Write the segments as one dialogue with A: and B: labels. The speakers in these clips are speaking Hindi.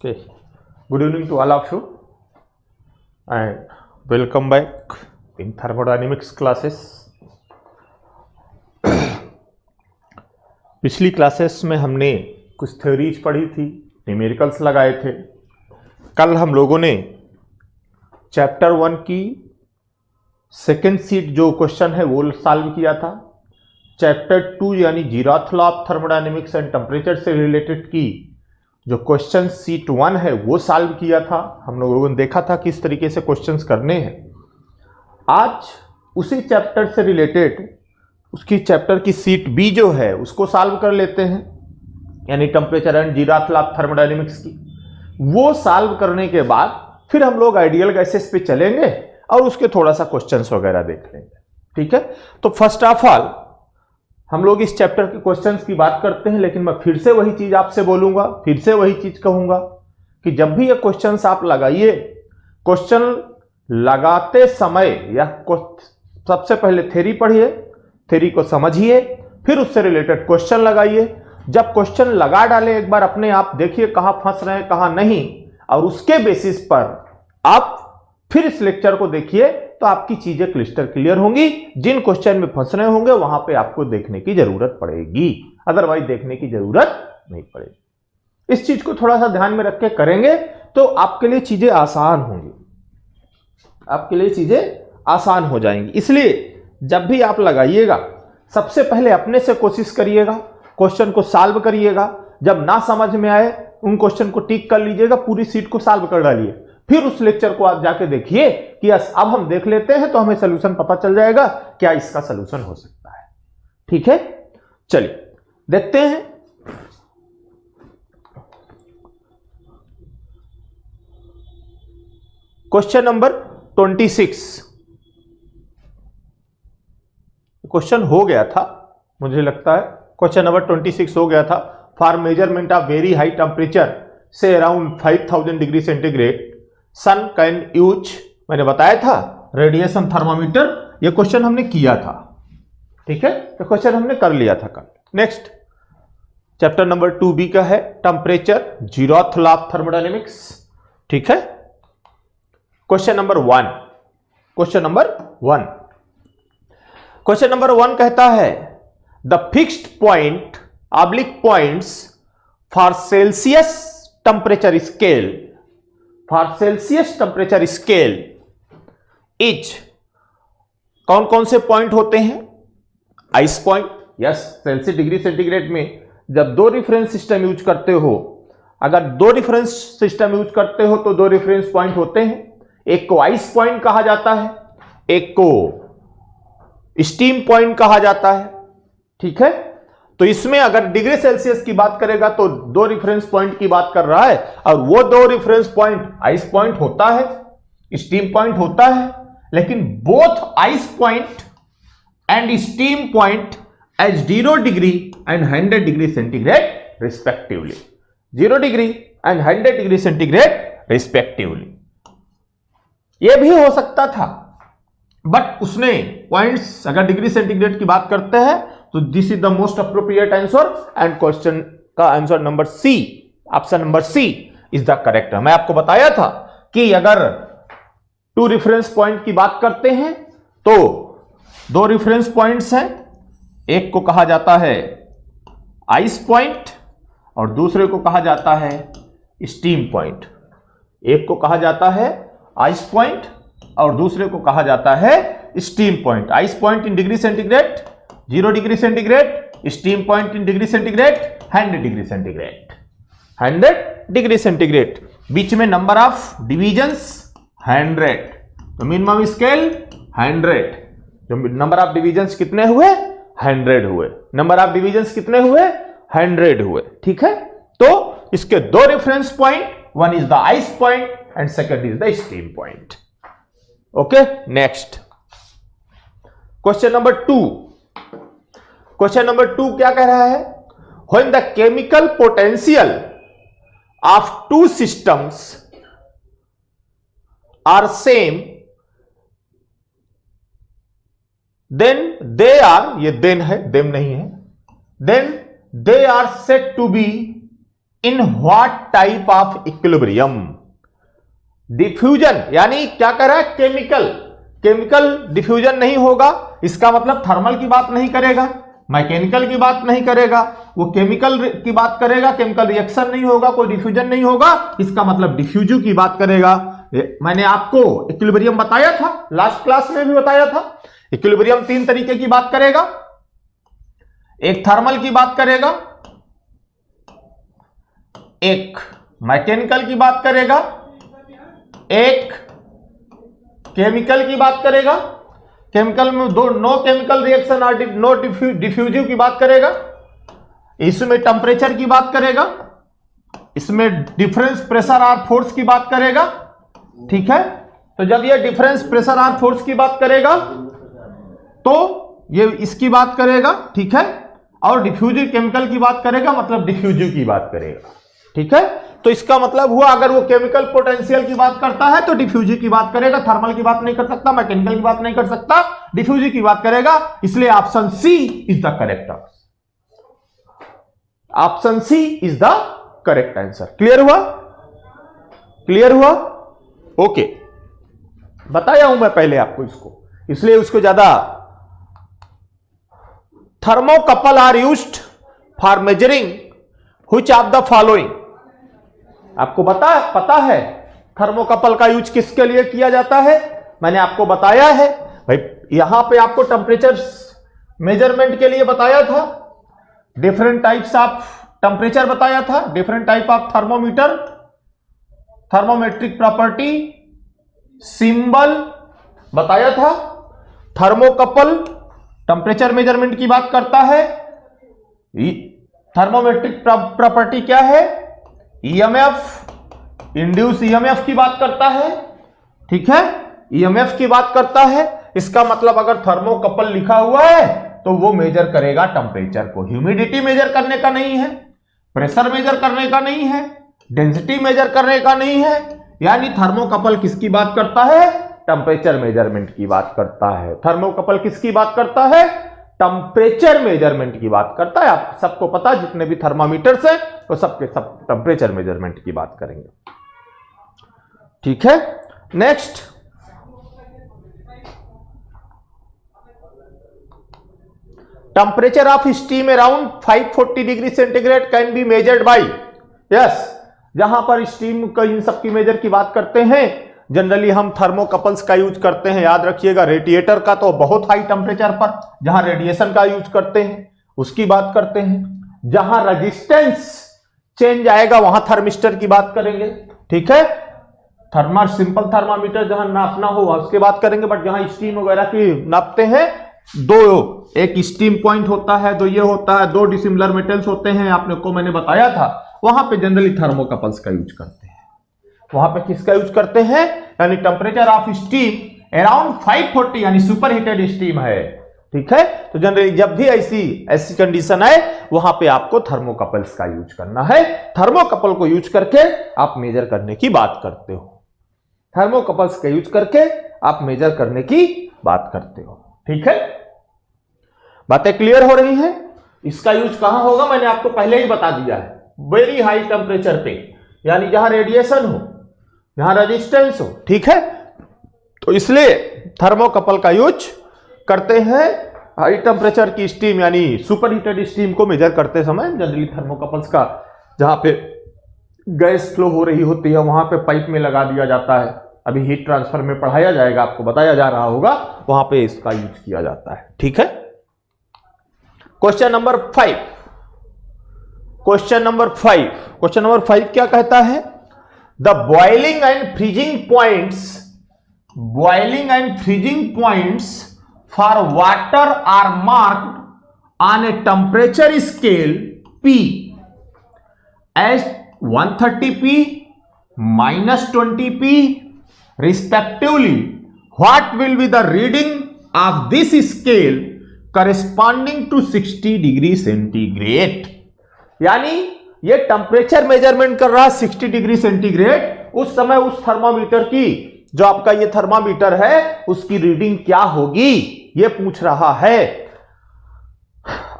A: Okay. Good evening to all of you and welcome back in thermodynamics classes. पिछली क्लासेस में हमने कुछ थ्योरीज पढ़ी थी, न्यूमेरिकल्स लगाए थे। कल हम लोगों ने चैप्टर 1 की सेकेंड सीट जो क्वेश्चन है वो सॉल्व किया था। चैप्टर 2 यानी zeroth law of thermodynamics and temperature से रिलेटेड की जो क्वेश्चन सीट 1 है वो सॉल्व किया था। हम लोगों ने देखा था किस तरीके से क्वेश्चंस करने हैं। आज उसी चैप्टर से रिलेटेड उसकी चैप्टर की सीट बी जो है उसको सॉल्व कर लेते हैं, यानी temperature and zeroth law of thermodynamics की। वो सॉल्व करने के बाद फिर हम लोग आइडियल गैसेस पे चलेंगे और उसके थोड़ा सा क्वेश्चंस वगैरह देख लेंगे। ठीक है, तो फर्स्ट ऑफ ऑल हम लोग इस चैप्टर के क्वेश्चंस की बात करते हैं, लेकिन मैं फिर से वही चीज आपसे बोलूंगा, फिर से वही चीज कहूंगा कि जब भी ये क्वेश्चंस आप लगाइए, क्वेश्चन लगाते समय या सबसे पहले थ्योरी पढ़िए, थ्योरी को समझिए, फिर उससे रिलेटेड क्वेश्चन लगाइए। जब क्वेश्चन लगा डालें एक बार अपने आप देखिए कहां फंस रहे हैं कहां नहीं, और उसके बेसिस पर आप फिर इस लेक्चर को देखिए तो आपकी चीजें क्लिस्टर क्लियर होंगी। जिन क्वेश्चन में फंस रहे होंगे वहां पे आपको देखने की जरूरत पड़ेगी, अदरवाइज देखने की जरूरत नहीं पड़ेगी। इस चीज को थोड़ा सा ध्यान में रख के करेंगे तो आपके लिए चीजें आसान होंगी, आपके लिए चीजें आसान हो जाएंगी। इसलिए जब भी आप लगाइएगा सबसे पहले अपने से कोशिश करिएगा, क्वेश्चन को सॉल्व करिएगा। जब ना समझ में आए उन क्वेश्चन को टिक कर लीजिएगा, पूरी सीट को सॉल्व कर डालिए। फिर उस लेक्चर को आप जाके देखिए कि यस अब हम देख लेते हैं तो हमें सलूशन पता चल जाएगा, क्या इसका सलूशन हो सकता है। ठीक है, चलिए देखते हैं। क्वेश्चन नंबर 26 क्वेश्चन हो गया था, मुझे लगता है क्वेश्चन नंबर 26 हो गया था। For measurement of very high temperature से around 5000 degree centigrade sun can use, मैंने बताया था रेडिएशन थर्मामीटर। ये क्वेश्चन हमने किया था, ठीक है, तो क्वेश्चन हमने कर लिया था कल। नेक्स्ट चैप्टर नंबर 2B का है टेम्परेचर जीराथ लॉ ऑफ थर्मोडायनेमिक्स। ठीक है, question number 1, question number 1, question number 1 कहता है the fixed point oblique points for Celsius temperature scale, for Celsius temperature scale is, कौन कौन से पॉइंट होते हैं? Ice point, yes, Celsius degree centigrade में जब दो रेफरेंस सिस्टम यूज करते हो, अगर दो रेफरेंस सिस्टम यूज करते हो तो दो रेफरेंस पॉइंट होते हैं। एक को आइस पॉइंट कहा जाता है, एक को स्टीम पॉइंट कहा जाता है। ठीक है, तो इसमें अगर डिग्री सेल्सियस की बात करेगा तो दो रेफरेंस पॉइंट की बात कर रहा है, और वो दो रेफरेंस पॉइंट आइस पॉइंट होता है, स्टीम पॉइंट होता है। लेकिन both ice point and steam point as 0 degree and 100 degree centigrade respectively, 0 degree and 100 degree centigrade respectively. यह भी हो सकता था, बट उसने पॉइंट्स अगर डिग्री सेंटीग्रेड की बात करते हैं तो this is the most appropriate answer, and question का answer number C, option number C is the correct. मैं आपको बताया था कि अगर टू रेफरेंस पॉइंट की बात करते हैं तो दो रेफरेंस पॉइंट्स हैं, एक को कहा जाता है आइस पॉइंट और दूसरे को कहा जाता है स्टीम पॉइंट। एक को कहा जाता है आइस पॉइंट और दूसरे को कहा जाता है steam point. Ice point in degree centigrade 0 degree centigrade, steam point in degree centigrade 100 degree centigrade, 100 degree centigrade. बीच में नंबर ऑफ डिविजन्स 100, तो मिनिमम स्केल 100, जो नंबर ऑफ डिविजन्स कितने हुए? 100 हुए। नंबर ऑफ डिविजन्स कितने हुए? 100 हुए। ठीक है, तो इसके दो reference point, one is the ice point and second is the steam point. Okay, next question number 2, question number 2 क्या कह रहा है? When the chemical potential of two systems are same then they are, ये देन है, देम नहीं है, then they are said to be in what type of equilibrium. Diffusion यानी क्या कह रहा है, केमिकल डिफ्यूजन नहीं होगा, इसका मतलब थर्मल की बात नहीं करेगा, मैकेनिकल की बात नहीं करेगा, वो केमिकल की बात करेगा, केमिकल रिएक्शन नहीं होगा, कोई डिफ्यूजन नहीं होगा, इसका मतलब डिफ्यूजिव की बात करेगा। मैंने आपको इक्विलिब्रियम बताया था, लास्ट क्लास में भी बताया था। इक्विलिब्रियम 3 तरीके की बात करेगा, एक थर्मल की बात करेगा, एक मैकेनिकल की बात करेगा, एक केमिकल की बात करेगा। केमिकल में नो केमिकल रिएक्शन और नो डिफ्यूजिव की बात करेगा। इसमें टेम्परेचर की बात करेगा, इसमें डिफरेंस प्रेशर और फोर्स की बात करेगा। ठीक है, तो जब ये डिफरेंस प्रेशर और फोर्स की बात करेगा तो ये इसकी बात करेगा। ठीक है, और डिफ्यूजिव केमिकल की बात करेगा, मतलब डिफ्यूजिव की बात करेगा। ठीक है, तो इसका मतलब हुआ अगर वो केमिकल पोटेंशियल की बात करता है तो डिफ्यूजिव की बात करेगा, थर्मल की बात नहीं कर सकता, मैकेनिकल की बात नहीं कर सकता, डिफ्यूजिव की बात करेगा। इसलिए option C is the correct answer. Option C is the correct answer. Clear हुआ? क्लियर हुआ? ओके, बताया हूं मैं पहले आपको इसको, इसलिए उसको ज्यादा। Thermocouple are used for measuring which of the following. आपको पता है थर्मोकपल का यूज किसके लिए किया जाता है? मैंने आपको बताया है भाई, यहां पे आपको टेम्परेचर मेजरमेंट के लिए बताया था, डिफरेंट टाइप्स ऑफ टेम्परेचर बताया था, different type of thermometer, thermometric property, symbol बताया था। थर्मोकपल टेम्परेचर मेजरमेंट की बात करता है। थर्मोमेट्रिक प्रॉपर्टी क्या है? ईएमएफ, इंड्यूस ईएमएफ की बात करता है। ठीक है, ईएमएफ की बात करता है। इसका मतलब अगर थर्मोकपल लिखा हुआ है तो वो मेजर करेगा टेम्परेचर को, ह्यूमिडिटी मेजर करने का नहीं है, प्रेशर मेजर करने का नहीं है, डेंसिटी मेजर करने का नहीं है। यानी थर्मोकपल किसकी बात करता है? टेम्परेचर मेजरमेंट की बात करता है। थर्मोकपल किसकी बात करता है? टेम्परेचर मेजरमेंट की बात करता है। आप सबको पता है जितने भी थर्मामीटर्स हैं वो सबके सब टेम्परेचर मेजरमेंट की बात करेंगे। ठीक है, next, temperature of steam around 540 degree centigrade can be measured by. Yes, जहां पर स्टीम का इन सब की मेजर की बात करते हैं जनरली हम थर्मोकपल्स का यूज करते हैं। याद रखिएगा, रेडिएटर का तो बहुत हाई टेम्परेचर पर जहां रेडिएशन का यूज करते हैं उसकी बात करते हैं। जहां रेजिस्टेंस चेंज आएगा वहां थर्मिस्टर की बात करेंगे। ठीक है, सिंपल थर्मामीटर जहां नापना हो उसकी बात करेंगे। बट जहां स्टीम वगैरह की नापते हैं, दो, एक स्टीम पॉइंट होता है, दो ये होता है, दो डिसिमिलर मेटल्स होते हैं, आपने को मैंने बताया था, वहां पे जनरली थर्मोकपल्स का यूज करते हैं। वहां पे किसका यूज करते हैं? यानी टेम्परेचर ऑफ स्टीम अराउंड 540 यानी सुपर हीटेड स्टीम है। ठीक है, तो जनरली जब भी ऐसी कंडीशन आए वहां पे आपको थर्मोकपल्स का यूज करना है। थर्मोकपल को यूज करके आप मेजर करने की बात करते हो। थर्मोकपल्स का यूज करके आप मेजर करने की बात करते हो। ठीक है, बातें क्लियर हो रही हैं? इसका यूज कहां होगा मैंने आपको पहले ही बता दिया है, वेरी हाई टेम्परेचर पे, यानी जहां रेडिएशन हो, जहां रेजिस्टेंस हो। ठीक है, तो इसलिए थर्मोकपल का यूज करते हैं। हाई टेम्परेचर की स्टीम यानी सुपर हीटेड स्टीम को मेजर करते समय जनरली थर्मोकपल्स का जहां पे गैस फ्लो हो रही होती है वहां पे पाइप में लगा दिया जाता है। अभी हीट ट्रांसफर में पढ़ाया जाएगा, आपको बताया जा रहा होगा, वहां पे इसका यूज किया जाता है। ठीक है, क्वेश्चन नंबर 5। क्वेश्चन नंबर 5 क्या कहता है? The boiling and freezing points for water are marked on a temperature scale P as 130p -20p respectively. What will be the reading of this scale corresponding to 60 degree centigrade? यानी ये टेम्परेचर मेजरमेंट कर रहा है 60 डिग्री सेंटीग्रेड। उस समय उस थर्मामीटर की, जो आपका ये थर्मामीटर है, उसकी रीडिंग क्या होगी ये पूछ रहा है।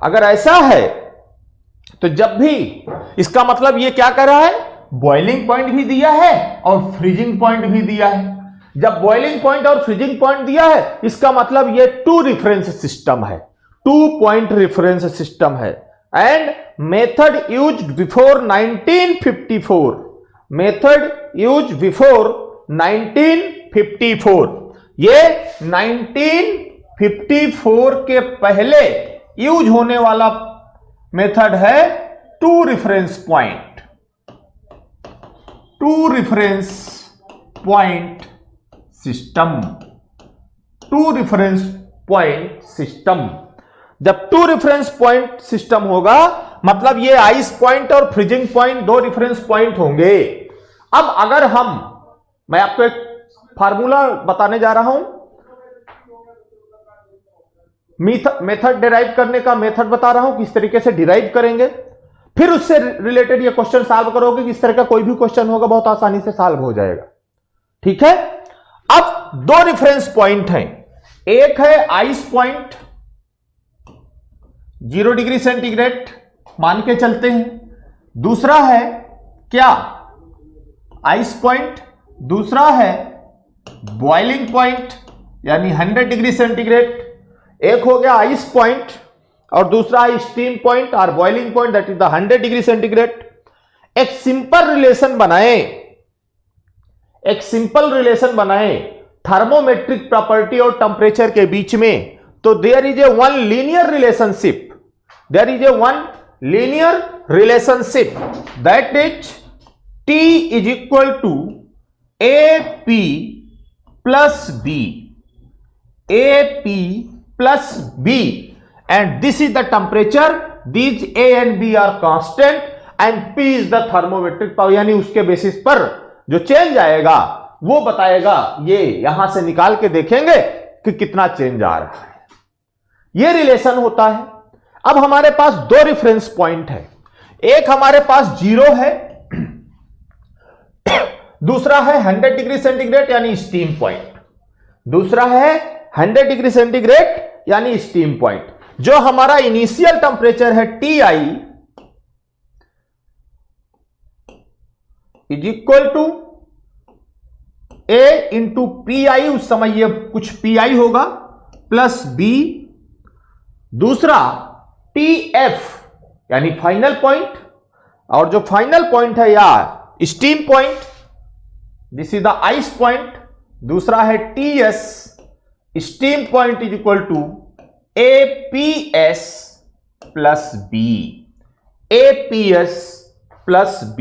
A: अगर ऐसा है तो जब भी इसका मतलब ये क्या कर रहा है, बॉइलिंग पॉइंट भी दिया है और फ्रीजिंग पॉइंट भी दिया है। जब बॉइलिंग पॉइंट और फ्रीजिंग पॉइंट दिया है, इसका मतलब ये 2 रेफरेंस सिस्टम है, 2 पॉइंट रेफरेंस सिस्टम है। And method used before 1954, method used before 1954, ये 1954 के पहले यूज होने वाला मेथड है 2 reference point, 2 reference point system, 2 reference point system. जब 2 रेफरेंस पॉइंट सिस्टम होगा, मतलब ये आइस पॉइंट और फ्रीजिंग पॉइंट 2 रेफरेंस पॉइंट होंगे। अब अगर मैं आपको एक फार्मूला बताने जा रहा हूं, मेथड डिराइव करने का मेथड बता रहा हूं, किस तरीके से डिराइव करेंगे, फिर उससे रिलेटेड ये क्वेश्चन सॉल्व करोगे कि इस तरह का कोई भी क्वेश्चन होगा बहुत आसानी से सॉल्व हो जाएगा। ठीक है, अब 2 रेफरेंस पॉइंट हैं, एक है आइस पॉइंट 0 डिग्री सेंटीग्रेड मान के चलते हैं, दूसरा है क्या, आइस पॉइंट, दूसरा है बॉइलिंग पॉइंट यानी 100 डिग्री सेंटीग्रेड। एक हो गया आइस पॉइंट और दूसरा है स्टीम पॉइंट और boiling point, that is the 100 degree centigrade. एक सिंपल रिलेशन बनाए थर्मोमेट्रिक प्रॉपर्टी और टेम्परेचर के बीच में, तो there is a one linear relationship, that is T is equal to AP plus B, AP plus B, and this is the temperature, these A and B are constant and P is the thermometric power, यानी उसके बेसिस पर जो चेंज आएगा वो बताएगा, ये यहां से निकाल के देखेंगे कि कितना चेंज आ रहा है, ये रिलेशन होता है। अब हमारे पास 2 रेफरेंस पॉइंट है, एक हमारे पास 0 है, दूसरा है 100 डिग्री सेंटीग्रेड यानी स्टीम पॉइंट, दूसरा है 100 डिग्री सेंटीग्रेड यानी स्टीम पॉइंट। जो हमारा इनिशियल टेम्परेचर है TI is equal to A into PI, उस समय ये कुछ PI होगा, प्लस B, दूसरा TF यानी फाइनल पॉइंट, और जो फाइनल पॉइंट है यार steam point, this is the ice point, दूसरा है TS, steam point is equal to APS plus B, APS plus B।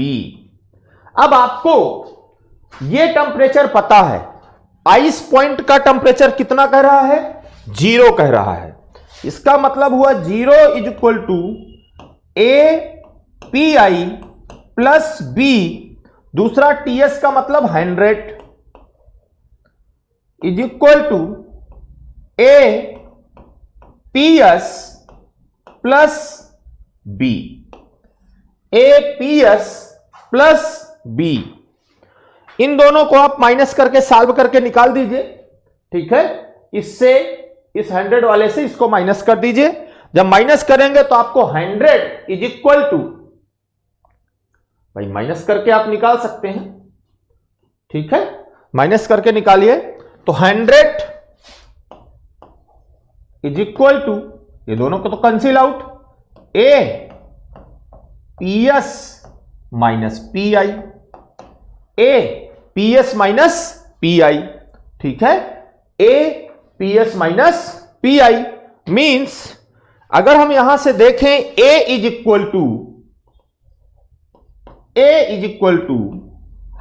A: अब आपको ये टेम्परेचर पता है, आइस पॉइंट का टेम्परेचर कितना कह रहा है, 0 कह रहा है, इसका मतलब हुआ 0 is equal to API plus B, दूसरा TS का मतलब 100 is equal to APS plus B, APS plus B। इन दोनों को आप माइनस करके सॉल्व करके निकाल दीजिए। ठीक है, इससे इस 100 वाले से इसको माइनस कर दीजिए। जब माइनस करेंगे तो आपको 100 इज इक्वल टू, भाई माइनस करके आप निकाल सकते हैं, ठीक है, माइनस करके निकालिए तो 100 इज इक्वल टू, ये दोनों को तो cancel out, APS minus PI, APS minus PI, ठीक है, APS माइनस PI मींस अगर हम यहां से देखें A is equal to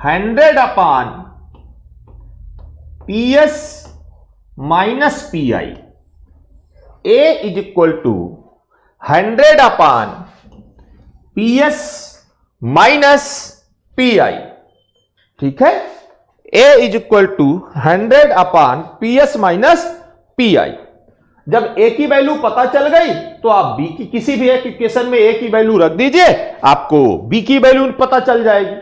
A: 100 upon PS minus PI, A is equal to 100 upon PS minus PI, ठीक है, A is equal to 100 upon PS minus PI। जब A की वैल्यू पता चल गई तो आप B की किसी भी एक इक्वेशन में A की वैल्यू रख दीजिए, आपको B की वैल्यू पता चल जाएगी।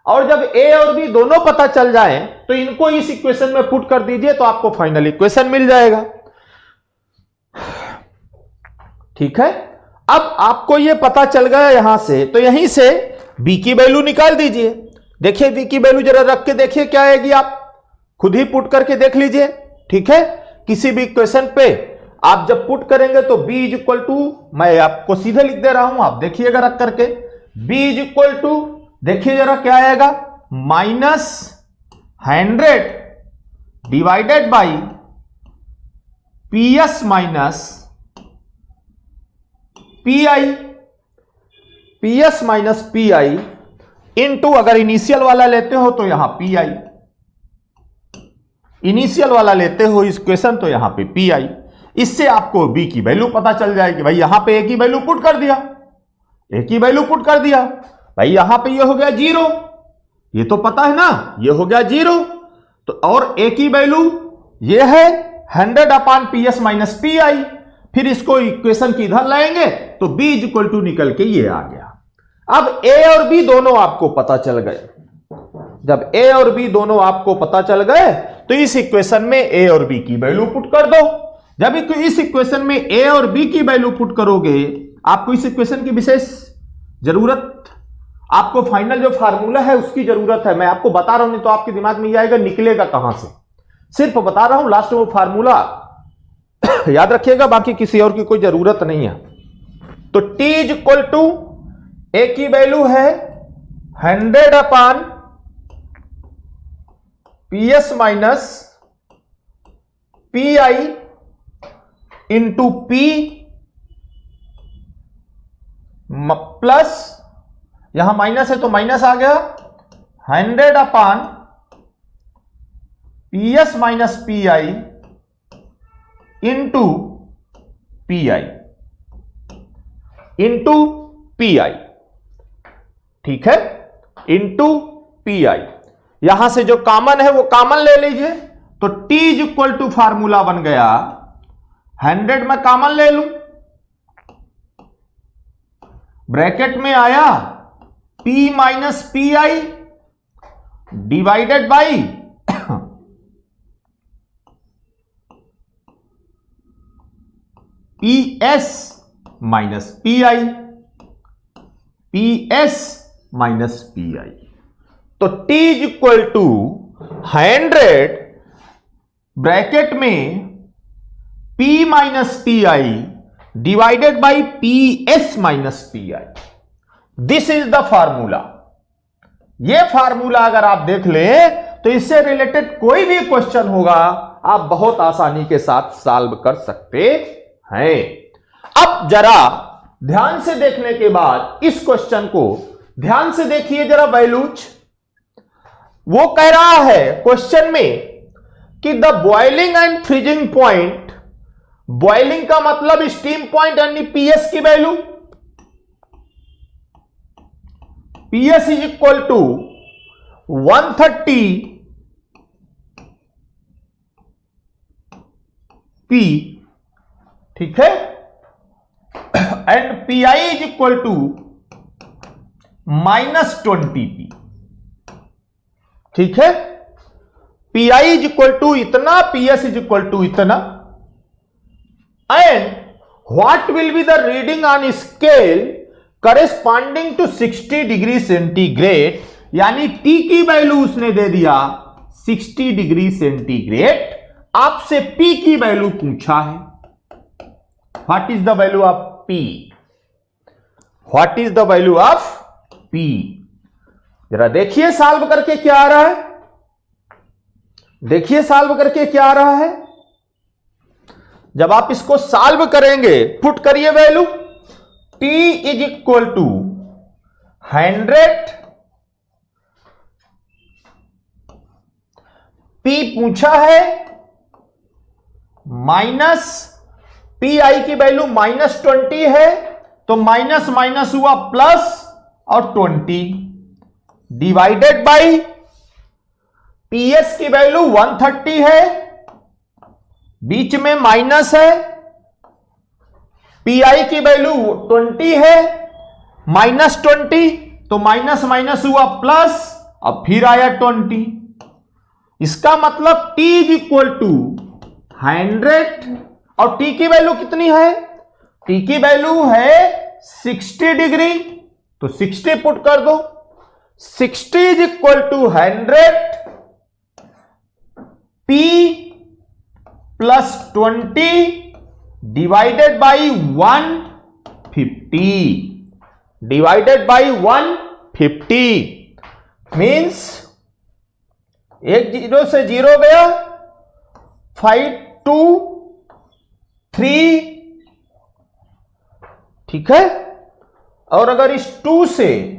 A: और जब A और B दोनों पता चल जाएं तो इनको इस इक्वेशन में पुट कर दीजिए तो आपको फाइनल इक्वेशन मिल जाएगा। ठीक है, अब आपको यह पता चल गया यहां से, तो यहीं से बी की वैल्यू निकाल दीजिए। देखिए बी की वैल्यू जरा रख के देखिए क्या आएगी, आप खुद ही पुट करके देख लीजिए। ठीक है, किसी भी इक्वेशन पे आप जब पुट करेंगे तो b इज इक्वल टू, मैं आपको सीधे लिख दे रहा हूं, आप देखिएगा रख करके, b इज इक्वल टू, देखिए जरा क्या आएगा, -100 divided by PS minus PI, PS minus PI into, अगर इनिशियल वाला लेते हो तो यहां PI, इनिशियल वाला लेते हो इस क्वेश्चन तो यहां पे PI। इससे आपको b की वैल्यू पता चल जाएगी। भाई यहां पे a की वैल्यू पुट कर दिया, a की वैल्यू पुट कर दिया, भाई यहां पे ये हो गया 0, ये तो पता है ना, ये हो गया 0, तो और a की वैल्यू ये है 100 अपान PS माइनस PI। फिर इसको इक्वेशन की इधर लाएंगे तो b इज इक्वल टू निकल के ये आ गया। अब a और b दोनों आपको पता चल गए। जब a और b दोनों आपको पता चल गए तो इस इक्वेशन में a और b की वैल्यू पुट कर दो। जब इस इक्वेशन में a और b की वैल्यू पुट करोगे, आपको इस इक्वेशन की विशेष जरूरत, आपको फाइनल जो फार्मूला है उसकी जरूरत है। मैं आपको बता रहा हूं, नहीं तो आपके दिमाग में ये आएगा निकलेगा कहां से, सिर्फ बता रहा हूं, लास्ट में वो फार्मूला याद रखिएगा, बाकी किसी और की कोई जरूरत नहीं है। तो t is equal to, a की वैल्यू है 100 upon PS minus PI into P plus, यहां माइनस है तो माइनस आ गया, 100 upon PS minus PI into PI, into PI। ठीक है, इंटू PI। यहां से जो कॉमन है वो कॉमन ले लीजिए, तो t is equal to formula बन गया, 100 में कॉमन ले लूं, ब्रैकेट में आया P minus PI divided by PS minus PI, PS minus PI। तो t is equal to 100 bracket में P minus PI divided by PS minus PI। This is the formula. ये फार्मूला अगर आप देख लें तो इससे रिलेटेड कोई भी क्वेश्चन होगा आप बहुत आसानी के साथ सॉल्व कर सकते हैं। अब जरा ध्यान से देखने के बाद इस क्वेश्चन को ध्यान से देखिए जरा वैल्यूज। वो कह रहा है क्वेश्चन में कि the boiling and freezing point, boiling का मतलब स्टीम पॉइंट यानी PS की value, PS is equal to 130 P, ठीक है, and PI is equal to -20P, ठीक है। PI इज इक्वल टू इतना, PS इज इक्वल टू इतना, and what will be the reading on scale corresponding to 60 degree centigrade, यानी T की वैल्यू उसने दे दिया 60 डिग्री सेंटीग्रेड। आपसे P की वैल्यू पूछा है, what is the value of P, what is the value of P। जरा देखिए सॉल्व करके क्या आ रहा है, देखिए सॉल्व करके क्या आ रहा है। जब आप इसको सॉल्व करेंगे, पुट करिए value, T is equal to 100, P पूछा है, माइनस PI की वैल्यू -20 है, तो माइनस माइनस हुआ प्लस और 20 डिवाइडेड बाई PS की वैल्यू 130 है, बीच में माइनस है, PI की वैल्यू 20 है, -20, तो माइनस माइनस हुआ प्लस, अब फिर आया 20। इसका मतलब T इज इक्वल टू 100, और T की वैल्यू कितनी है, T की वैल्यू है 60 डिग्री, तो 60 पुट कर दो। 60 is equal to 100 P plus 20 divided by 150, divided by 150 means एक जीरो से जीरो गया, 5 2 3, ठीक है। और अगर इस 2 से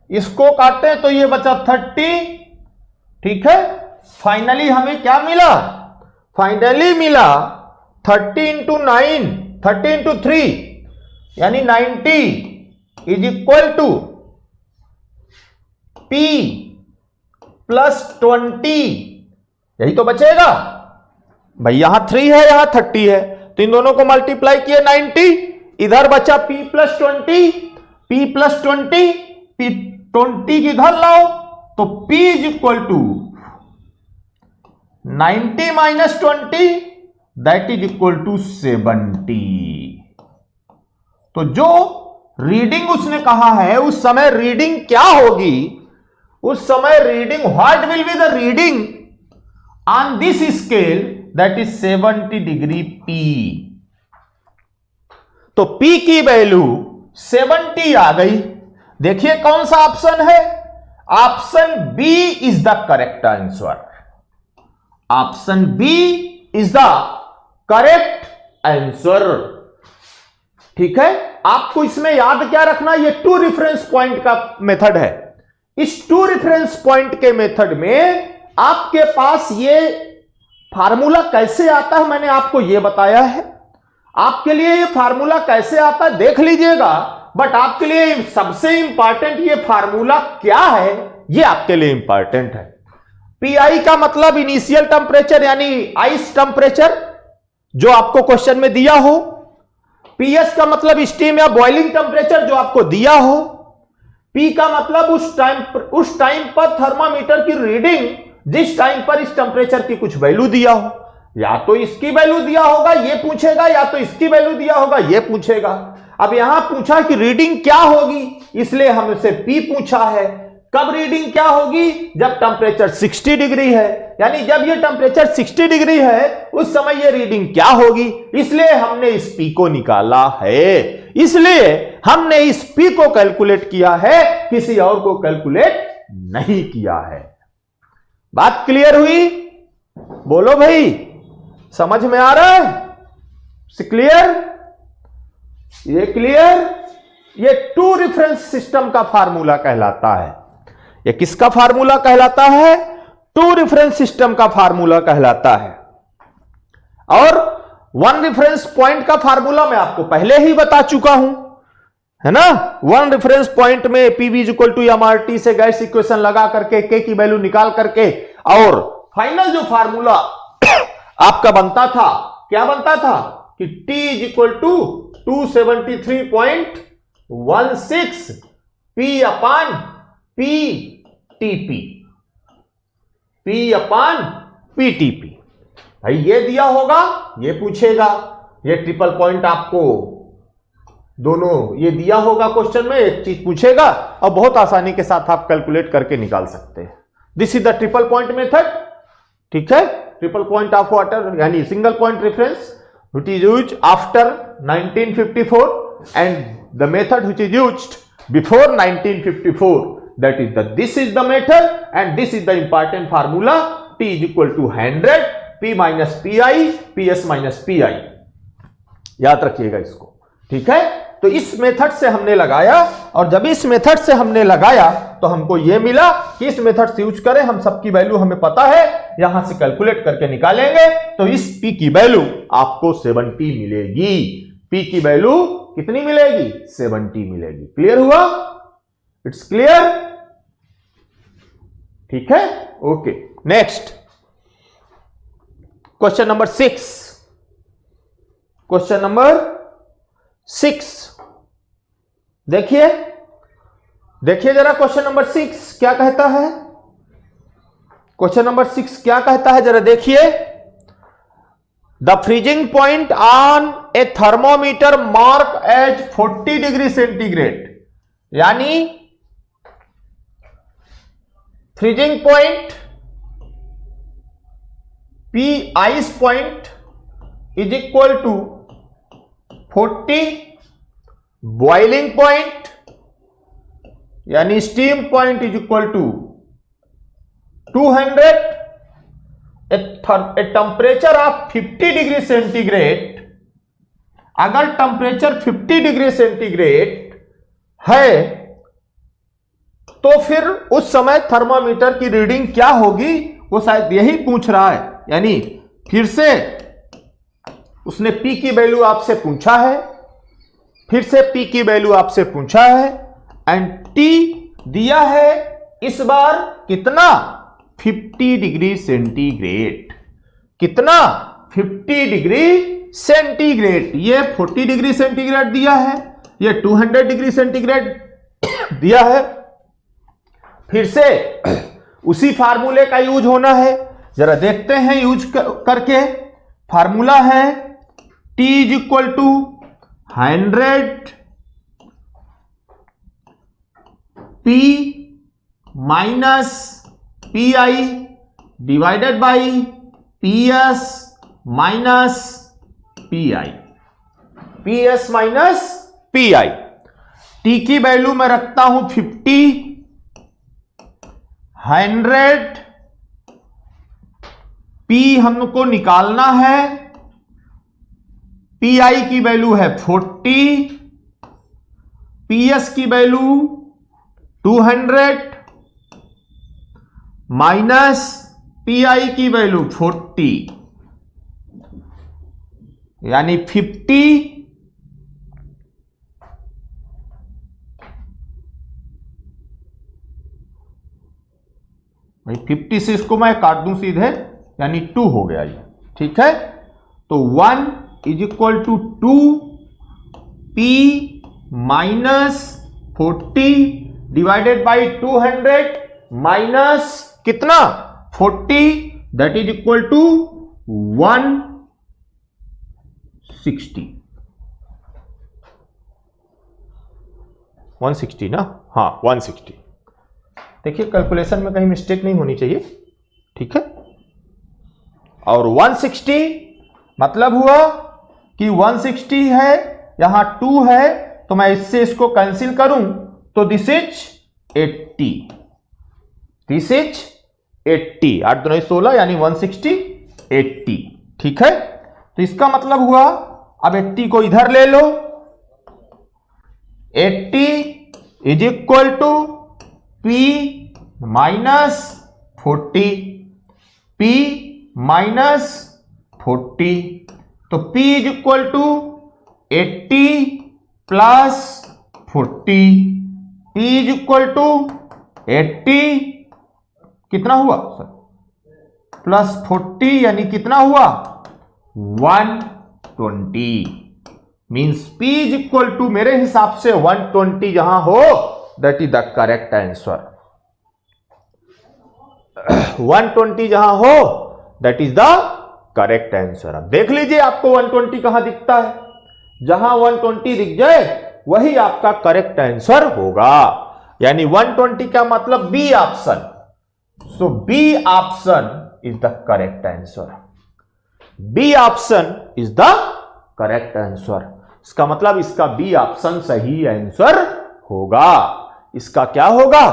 A: इसको काटे तो ये बचा 30, ठीक है। फाइनली हमें क्या मिला? फाइनली मिला 30 इंटू 9, 30 इंटू 3 यानी 90 is equal to P plus 20, यही तो बचेगा भाई। यहां 3 है, यहां 30 है, तो इन दोनों को मल्टीप्लाई किए 90, इधर बचा P plus 20, P plus 20, P 20 इधर लाओ तो P is equal to 90 minus 20 that is equal to 70। तो जो रीडिंग उसने कहा है उस समय रीडिंग क्या होगी? उस समय reading, what will be the reading on this scale? That is 70 degree P। तो P की वैल्यू 70 आ गई। देखिए कौन सा ऑप्शन है? Option B is the correct answer. Option B is the correct answer, ठीक है। आपको इसमें याद क्या रखना? ये 2 रेफरेंस पॉइंट का मेथड है। इस 2 रेफरेंस पॉइंट के मेथड में आपके पास ये फार्मूला कैसे आता है मैंने आपको ये बताया है। आपके लिए ये फार्मूला कैसे आता है देख लीजिएगा, बट आपके लिए सबसे इंपॉर्टेंट ये फार्मूला क्या है, ये आपके लिए इंपॉर्टेंट है। पीआई का मतलब इनिशियल टेम्परेचर यानी आइस टेम्परेचर जो आपको क्वेश्चन में दिया हो। पीएस का मतलब स्टीम या बॉइलिंग टेम्परेचर जो आपको दिया हो। पी का मतलब उस टाइम पर थर्मामीटर की रीडिंग जिस टाइम पर इस टेम्परेचर की कुछ वैल्यू दिया हो। या तो इसकी वैल्यू दिया होगा ये पूछेगा, या तो इसकी वैल्यू दिया होगा ये पूछेगा। अब यहां पूछा कि रीडिंग क्या होगी, इसलिए हमसे पी पूछा है। कब रीडिंग क्या होगी? जब टेम्परेचर 60 डिग्री है, यानी जब ये टेम्परेचर 60 डिग्री है उस समय ये रीडिंग क्या होगी, इसलिए हमने इस पी को निकाला है। इसलिए हमने इस पी को कैलकुलेट किया है, किसी और को कैलकुलेट नहीं किया है। बात क्लियर हुई? बोलो भाई, समझ में आ रहा है? क्लियर? ये क्लियर? ये 2 रेफरेंस सिस्टम का फार्मूला कहलाता है। ये किसका फार्मूला कहलाता है? 2 रेफरेंस सिस्टम का फार्मूला कहलाता है। और 1 रेफरेंस पॉइंट का फार्मूला मैं आपको पहले ही बता चुका हूं, है ना। 1 रेफरेंस पॉइंट में PV is equal to MRT से गैस इक्वेशन लगा करके के की वैल्यू निकाल करके, और फाइनल जो फार्मूला आपका बनता था, क्या बनता था कि T is equal to 273.16 P upon PTP, P upon PTP। भाई ये दिया होगा, ये पूछेगा, ये ट्रिपल पॉइंट आपको दोनों ये दिया होगा क्वेश्चन में, एक चीज पूछेगा और बहुत आसानी के साथ आप कैलकुलेट करके निकाल सकते हैं। This is the triple point method, ठीक है। ट्रिपल पॉइंट ऑफ वाटर यानी single point reference which is used after 1954 and the method which is used before 1954, that is this is the method and this is the important formula. T is equal to 100 P minus PI PS minus PI, याद रखिएगा इसको, ठीक है। तो इस मेथड से हमने लगाया, और जब इस मेथड से हमने लगाया तो हमको ये मिला कि इस मेथड से यूज करें, हम सबकी वैल्यू हमें पता है, यहां से कैलकुलेट करके निकालेंगे तो इस P की वैल्यू आपको 70 मिलेगी। P की वैल्यू कितनी मिलेगी? 70 मिलेगी। क्लियर हुआ? इट्स क्लियर, ठीक है। Okay, next question number 6। Question number 6 देखिए, देखिए जरा क्वेश्चन नंबर 6 क्या कहता है। क्वेश्चन नंबर 6 क्या कहता है जरा देखिए। The freezing point on a thermometer mark as 40 degree centigrade, यानी freezing point P ice point is equal to 40, boiling point यानी steam point is equal to 200, a temperature of 50 degree centigrade. अगर टेम्परेचर 50 डिग्री सेंटीग्रेड है तो फिर उस समय थर्मामीटर की रीडिंग क्या होगी, वो शायद यही पूछ रहा है। यानी फिर से उसने P की वैल्यू आपसे पूछा है, फिर से P की वैल्यू आपसे पूछा है, एंड T दिया है इस बार कितना, 50 डिग्री सेंटीग्रेड। कितना, 50 डिग्री सेंटीग्रेड। ये 40 डिग्री सेंटीग्रेड दिया है, ये 200 डिग्री सेंटीग्रेड दिया है। फिर से उसी फार्मूले का यूज होना है, जरा देखते हैं यूज करके। फार्मूला है T is equal to 100 P minus PI divided by PS minus PI, PS minus PI। T की वैल्यू मैं रखता हूं 50, 100, P हमको निकालना है, PI की वैल्यू है 40, PS की वैल्यू 200 माइनस PI की वैल्यू 40, यानी 50 भाई 50 से इसको मैं काट दूं सीधे, यानी 2 हो गया ये, ठीक है। तो 1 is equal to 2 P minus 40 divided by 200 minus कितना 40, दैट इज इक्वल टू 160 ना, हाँ 160। देखिए कैलकुलेशन में कहीं मिस्टेक नहीं होनी चाहिए, ठीक है। और 160 मतलब हुआ कि 160 है, यहां 2 है, तो मैं इससे इसको कैंसिल करूं तो दिस इज 80, दिस इज 80, 8 दूनी 16 यानी 160 80, ठीक है। तो इसका मतलब हुआ, अब 80 को इधर ले लो, 80 is equal to P minus 40, P minus 40, तो P is equal to 80 plus 40, P is equal to 80 कितना हुआ सर, प्लस 40 यानी कितना हुआ 120, means P is equal to मेरे हिसाब से 120 जहां हो that is the correct answer. 120 जहां हो that is the correct answer. अब देख लीजिए आपको 120 कहां दिखता है, जहां 120 दिख जाए वही आपका करेक्ट आंसर होगा, यानी 120 का मतलब B option. So B option is the correct answer, B option is the correct answer. इसका मतलब इसका बी ऑप्शन सही आंसर होगा। इसका क्या होगा,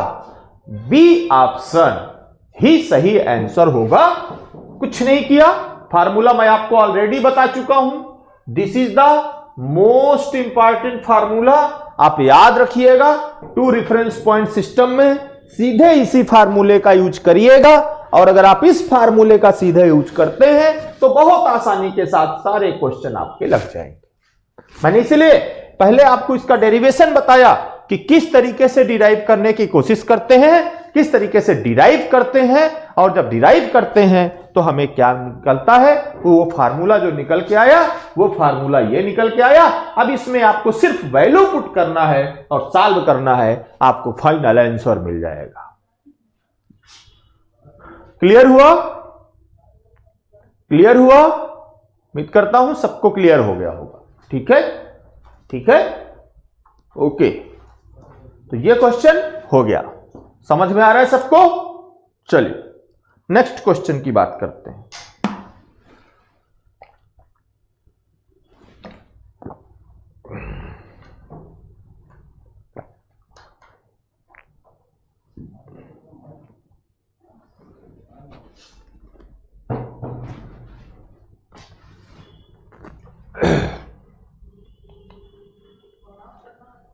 A: बी ऑप्शन ही सही आंसर होगा। कुछ नहीं किया, फार्मूला मैं आपको ऑलरेडी बता चुका हूं, this is the most important formula, आप याद रखिएगा। 2 रेफरेंस पॉइंट सिस्टम में सीधे इसी फार्मूले का यूज करिएगा, और अगर आप इस फार्मूले का सीधे यूज करते हैं तो बहुत आसानी के साथ सारे क्वेश्चन आपके लग जाएंगे। मैंने इसलिए पहले आपको इसका डेरिवेशन बताया कि किस तरीके से डिराइव करने की कोशिश करते हैं, किस तरीके से डिराइव करते हैं, और जब डिराइव करते हैं तो हमें क्या निकलता है, वो फार्मूला जो निकल के आया वो फार्मूला ये निकल के आया। अब इसमें आपको सिर्फ वैल्यू पुट करना है और सॉल्व करना है, आपको फाइनल आंसर मिल जाएगा। क्लियर हुआ, क्लियर हुआ। उम्मीद करता हूं सबको क्लियर हो गया होगा। ठीक है, ठीक है, ओके। तो ये क्वेश्चन हो गया, समझ में आ रहा है सबको। चलिए नेक्स्ट क्वेश्चन की बात करते हैं।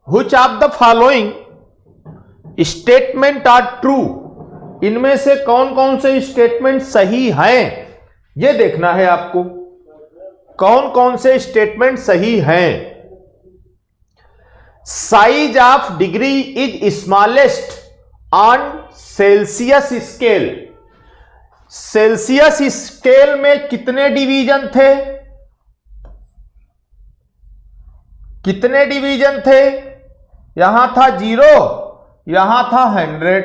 A: Which of the following statement are true? इनमें से कौन कौन से स्टेटमेंट सही हैं, यह देखना है आपको। कौन कौन से स्टेटमेंट सही हैं? Size of degree is smallest on Celsius scale. Celsius scale में कितने डिवीजन थे? कितने डिवीजन थे? यहां था 0, यहां था 100,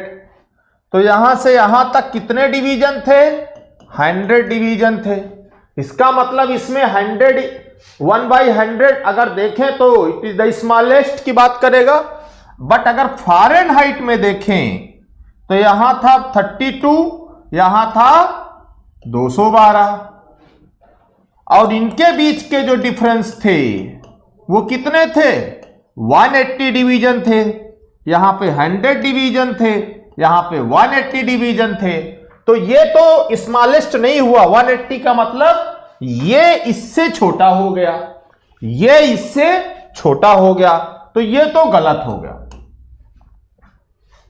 A: तो यहां से यहां तक कितने डिवीजन थे? 100 डिवीजन थे। इसका मतलब इसमें 100 1/100 अगर देखें तो इट इज द स्मॉलेस्ट की बात करेगा। बट अगर फ़ारेनहाइट में देखें तो यहां था 32, यहां था 212, और इनके बीच के जो डिफरेंस थे वो कितने थे? 180 डिवीजन थे। यहां पे 100 डिवीजन थे, यहां पे 180 डिवीजन थे। तो ये तो स्मॉलेस्ट नहीं हुआ। 180 का मतलब ये इससे छोटा हो गया, ये इससे छोटा हो गया, तो ये तो गलत हो गया,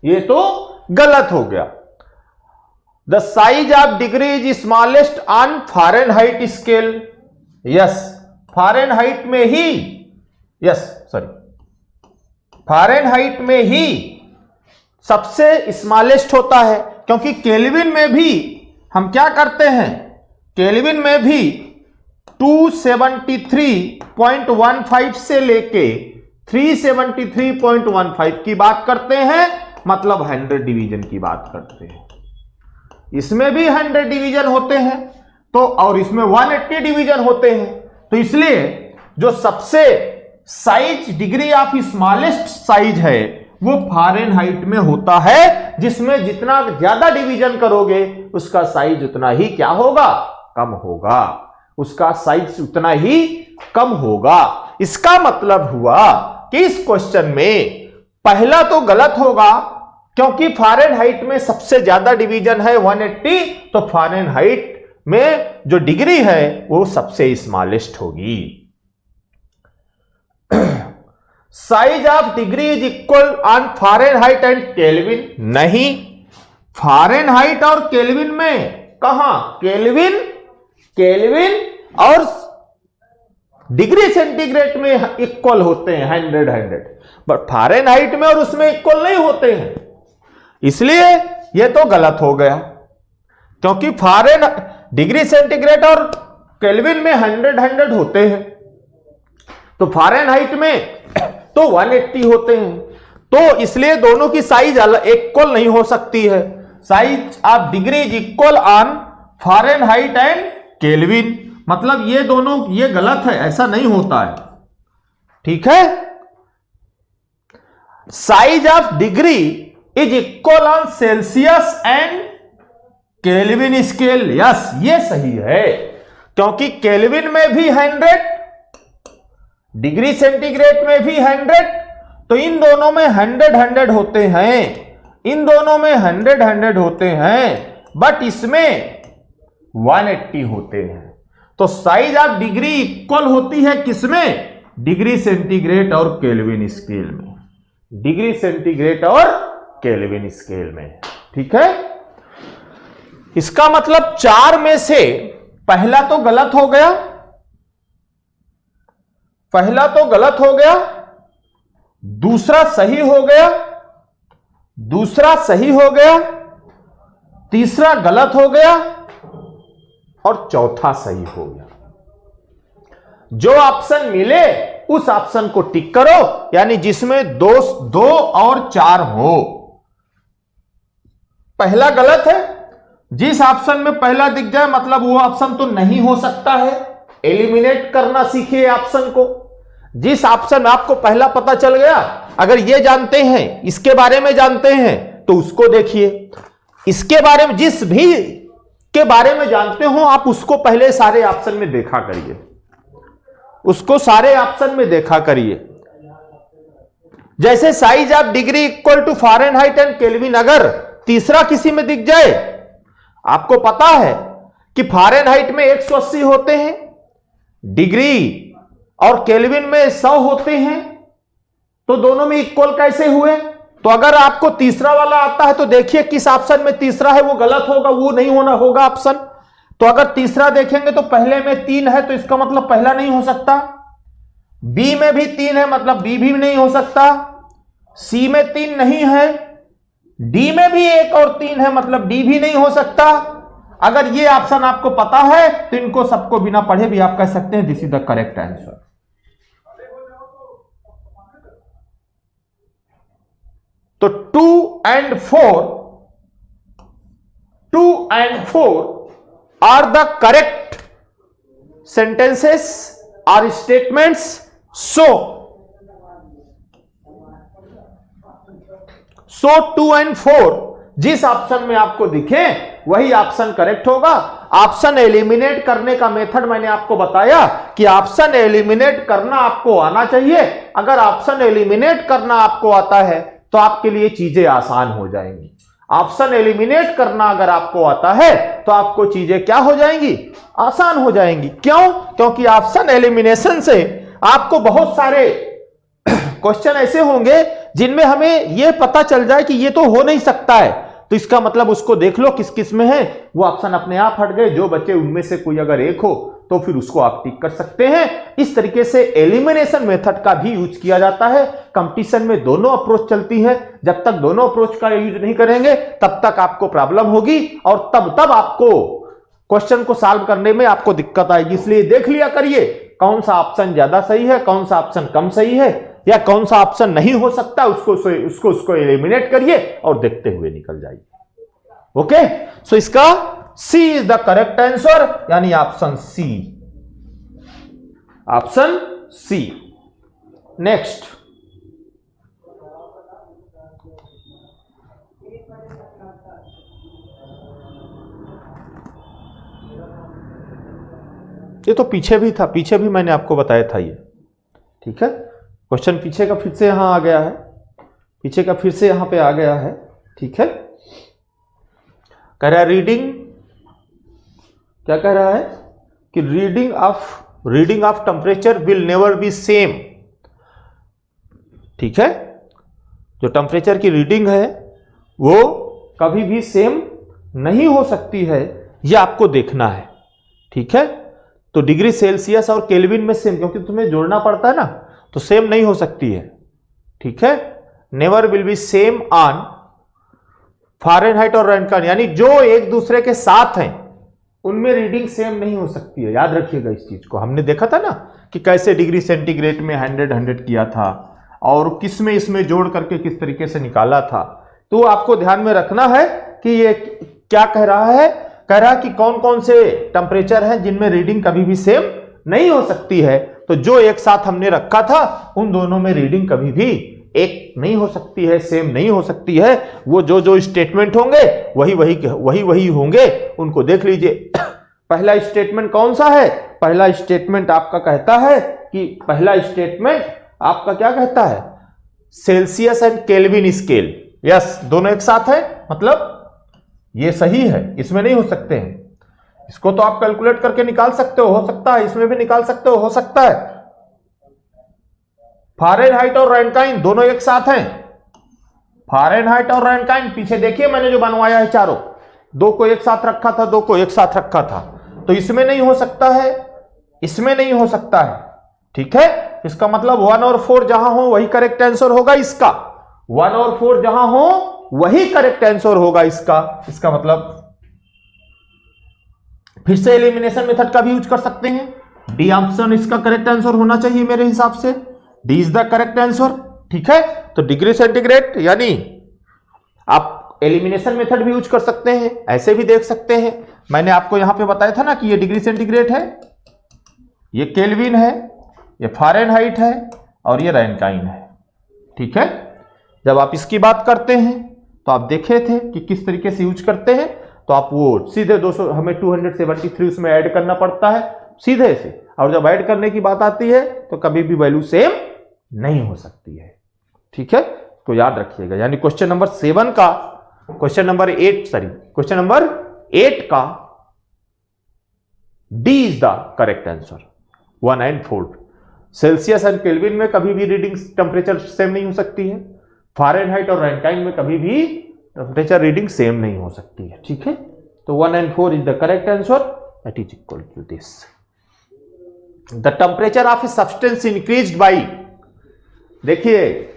A: ये तो गलत हो गया। The size of degree is smallest on Fahrenheit scale. Yes, Fahrenheit में ही, यस सॉरी, फ़ारेनहाइट में ही सबसे स्मॉलेस्ट होता है, क्योंकि केल्विन में भी हम क्या करते हैं? केल्विन में भी 273.15 से लेके 373.15 की बात करते हैं, मतलब 100 डिवीजन की बात करते हैं। इसमें भी 100 डिवीजन होते हैं तो, और इसमें 180 डिवीजन होते हैं। तो इसलिए जो सबसे size degree of smallest size है वो फ़ारेनहाइट में होता है, जिसमें जितना ज्यादा डिवीजन करोगे उसका साइज उतना ही क्या होगा? कम होगा, उसका साइज उतना ही कम होगा। इसका मतलब हुआ कि इस क्वेश्चन में पहला तो गलत होगा, क्योंकि फ़ारेनहाइट में सबसे ज्यादा डिवीजन है 180, तो फ़ारेनहाइट में जो डिग्री है वो सबसे स्मॉलेस्ट होगी। Size of degree is equal on Fahrenheit and kelvin. नहीं, फ़ारेनहाइट और केल्विन में कहां? केल्विन और डिग्री सेंटीग्रेड में इक्वल होते हैं 100, बट फ़ारेनहाइट में और उसमें इक्वल नहीं होते हैं। इसलिए यह तो गलत हो गया, क्योंकि डिग्री सेंटीग्रेड और केल्विन में 100 होते हैं, तो फ़ारेनहाइट में तो 180 होते हैं। तो इसलिए दोनों की साइज इक्वल नहीं हो सकती है। Size of degree is equal on Fahrenheit and kelvin, मतलब ये दोनों, ये गलत है, ऐसा नहीं होता है। ठीक है, size of degree is equal on Celsius and kelvin scale. Yes, ये सही है, क्योंकि केल्विन में भी 100, डिग्री सेंटीग्रेड में भी 100, तो इन दोनों में 100 होते हैं, इन दोनों में 100 होते हैं, बट इसमें 180 होते हैं। तो साइज ऑफ डिग्री इक्वल होती है किसमें? डिग्री सेंटीग्रेड और केल्विन स्केल में, डिग्री सेंटीग्रेड और केल्विन स्केल में। ठीक है, इसका मतलब 4 में से पहला तो गलत हो गया, पहला तो गलत हो गया, दूसरा सही हो गया, दूसरा सही हो गया, तीसरा गलत हो गया और चौथा सही हो गया। जो ऑप्शन मिले उस ऑप्शन को टिक करो, यानी जिसमें 2 और 4 हो। पहला गलत है, जिस ऑप्शन में पहला दिख जाए मतलब वो ऑप्शन तो नहीं हो सकता है, एलिमिनेट करना सीखिए ऑप्शन को। जिस ऑप्शन में आपको पहला पता चल गया, अगर ये जानते हैं, इसके बारे में जानते हैं, तो उसको देखिए। इसके बारे में, जिस भी के बारे में जानते हो आप, उसको पहले सारे ऑप्शन में देखा करिए, उसको सारे ऑप्शन में देखा करिए। जैसे size of degree equal to Fahrenheit and Kelvin, अगर तीसरा किसी में दिख जाए, आपको पता है कि फ़ारेनहाइट में 180 होते हैं, डिग्री और केल्विन में 100 होते हैं, तो दोनों में इक्वल कैसे हुए? तो अगर आपको तीसरा वाला आता है तो देखिए किस ऑप्शन में तीसरा है, वो गलत होगा, वो नहीं होना होगा ऑप्शन। तो अगर तीसरा देखेंगे तो पहले में 3 है, तो इसका मतलब पहला नहीं हो सकता। बी में भी 3 है, मतलब बी भी नहीं हो सकता। सी में 3 नहीं है, डी में भी 1 और 3 है, मतलब डी भी नहीं हो सकता। अगर ये ऑप्शन आपको पता है तो इनको सबको बिना पढ़े भी आप कह सकते हैं this is the correct answer. तो 2 and 4 are the correct sentences or statements. So 2 and 4 जिस ऑप्शन में आपको दिखे वही ऑप्शन करेक्ट होगा। ऑप्शन एलिमिनेट करने का मेथड मैंने आपको बताया कि ऑप्शन एलिमिनेट करना आपको आना चाहिए। अगर ऑप्शन एलिमिनेट करना आपको आता है तो आपके लिए चीजें आसान हो जाएंगी। ऑप्शन एलिमिनेट करना अगर आपको आता है तो आपको चीजें क्या हो जाएंगी? आसान हो जाएंगी। क्यों? क्योंकि ऑप्शन एलिमिनेशन से आपको बहुत सारे क्वेश्चन ऐसे होंगे जिनमें हमें यह पता चल जाए कि ये तो हो नहीं सकता है, तो इसका मतलब उसको देख लो किस किस में है, वो ऑप्शन अपने आप हट गए। जो बचे उनमें से कोई अगर एक हो तो फिर उसको आप टिक कर सकते हैं। इस तरीके से एलिमिनेशन मेथड का भी यूज किया जाता है। कंपटीशन में दोनों अप्रोच चलती है। जब तक दोनों अप्रोच का यूज नहीं करेंगे तब तक आपको प्रॉब्लम होगी और तब आपको क्वेश्चन को सॉल्व करने में आपको दिक्कत आएगी। इसलिए देख लिया करिए कौन सा ऑप्शन ज्यादा सही है, कौन सा ऑप्शन कम सही है, या कौन सा ऑप्शन नहीं हो सकता, उसको एलिमिनेट करिए और देखते हुए निकल जाइए। ओके, सो इसका C is the correct answer, यानी option C. Option C. Next, ये तो पीछे भी था, पीछे भी मैंने आपको बताया था ये। ठीक है, क्वेश्चन पीछे का फिर से यहां आ गया है, पीछे का फिर से यहां पे आ गया है। ठीक है, कह रहा है रीडिंग, क्या कह रहा है कि reading of temperature will never be same. ठीक है, जो टेम्परेचर की रीडिंग है वो कभी भी सेम नहीं हो सकती है, यह आपको देखना है। ठीक है, तो डिग्री सेल्सियस और केल्विन में सेम, क्योंकि तुम्हें जोड़ना पड़ता है ना, तो सेम नहीं हो सकती है। ठीक है, never will be same on Fahrenheit और रैंकाइन, यानी जो एक दूसरे के साथ हैं उनमें रीडिंग सेम नहीं हो सकती है। याद रखिएगा इस चीज को। हमने देखा था ना कि कैसे डिग्री सेंटीग्रेड में 100 किया था और किस में इसमें जोड़ करके किस तरीके से निकाला था। तो आपको ध्यान में रखना है कि ये क्या कह रहा है। कह रहा है कि कौन कौन से टेम्परेचर हैं जिनमें रीडिंग कभी भी सेम नहीं हो सकती है। तो जो एक साथ हमने रखा था उन दोनों में रीडिंग कभी भी एक नहीं हो सकती है, सेम नहीं हो सकती है। वो जो स्टेटमेंट होंगे वही होंगे, उनको देख लीजिए। पहला स्टेटमेंट कौन सा है? पहला स्टेटमेंट आपका कहता है कि पहला स्टेटमेंट आपका क्या कहता है? Celsius and kelvin scale. Yes, दोनों एक साथ है, मतलब ये सही है, इसमें नहीं हो सकते हैं। इसको तो आप कैलकुलेट करके निकाल सकते हो सकता है, इसमें भी निकाल सकते हो सकता है। फ़ारेनहाइट और रैंकाइन दोनों एक साथ हैं। फ़ारेनहाइट और रैंकाइन, पीछे देखिए मैंने जो बनवाया है चारों, दो को एक साथ रखा था, दो को एक साथ रखा था, तो इसमें नहीं हो सकता है, इसमें नहीं हो सकता है। ठीक है, इसका मतलब 1 और 4 जहां हो वही करेक्ट आंसर होगा इसका। 1 और 4 जहां हो वही करेक्ट आंसर होगा इसका। इसका मतलब फिर से एलिमिनेशन मेथड का भी यूज कर सकते हैं। डी ऑप्शन इसका करेक्ट आंसर होना चाहिए मेरे हिसाब से। D is the correct answer. ठीक है, तो डिग्री सेंटीग्रेड, यानी आप एलिमिनेशन मेथड भी यूज कर सकते हैं, ऐसे भी देख सकते हैं। मैंने आपको यहां पे बताया था ना कि ये डिग्री सेंटीग्रेड है, ये केल्विन है, ये फ़ारेनहाइट है और ये रैंकाइन है। ठीक है, जब आप इसकी बात करते हैं तो आप देखे थे कि किस तरीके से यूज करते हैं। तो आप वो सीधे 200 हमें 273 उसमें ऐड करना पड़ता है सीधे से, और जब ऐड करने की बात आती है तो कभी भी वैल्यू सेम नहीं हो सकती है। ठीक है, तो याद रखिएगा। यानी क्वेश्चन नंबर 7 का क्वेश्चन नंबर 8 का D is the correct answer 1 and 4। Celsius and kelvin में कभी भी रीडिंग टेम्परेचर सेम नहीं हो सकती है। फ़ारेनहाइट और रैंकाइन में कभी भी टेम्परेचर रीडिंग सेम नहीं हो सकती है। ठीक है, तो 1 and 4 is the correct answer, that is equal to this. The temperature of a substance increased by, देखिए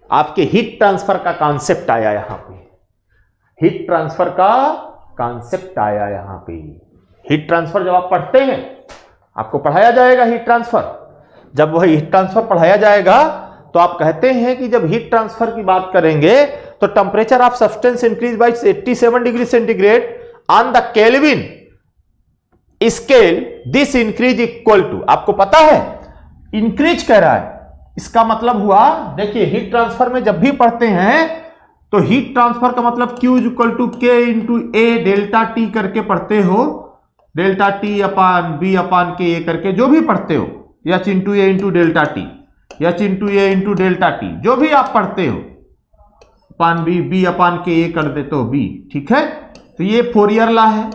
A: आपके हीट ट्रांसफर का कॉन्सेप्ट आया यहां पे, हीट ट्रांसफर का कॉन्सेप्ट आया यहां पे। हीट ट्रांसफर जब आप पढ़ते हैं, आपको पढ़ाया जाएगा हीट ट्रांसफर। जब वह हीट ट्रांसफर पढ़ाया जाएगा तो आप कहते हैं कि जब हीट ट्रांसफर की बात करेंगे तो temperature of substance increase by 87 degree centigrade on the Kelvin scale, this increase equal to, आपको पता है इंक्रीज कह रहा है, इसका मतलब हुआ, देखिए हीट ट्रांसफर में जब भी पढ़ते हैं तो हीट ट्रांसफर का मतलब Q is equal to K into a delta T करके पढ़ते हो, delta T upon B upon K A करके जो भी पढ़ते हो, H into A into delta T, H into A into delta T, जो भी आप पढ़ते हो, अपान बी, बी अपान के ए कर देते हो बी। ठीक है, तो ये फोरियर लॉ है,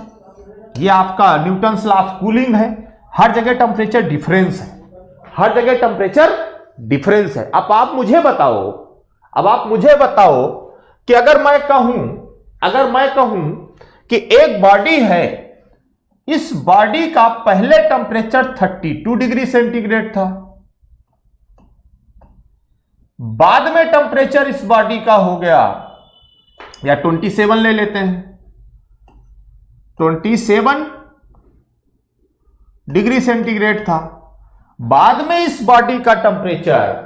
A: ये आपका न्यूटन्स लॉ ऑफ कूलिंग है। हर जगह टेम्परेचर डिफरेंस है, हर जगह टेम्परेचर डिफरेंस है। अब आप मुझे बताओ कि अगर मैं कहूं कि एक बॉडी है, इस बॉडी का पहले टेम्परेचर 32 डिग्री सेंटीग्रेड था, बाद में टेम्परेचर इस बॉडी का हो गया, या 27 ले लेते हैं, 27 डिग्री सेंटीग्रेड था, बाद में इस बॉडी का टेम्परेचर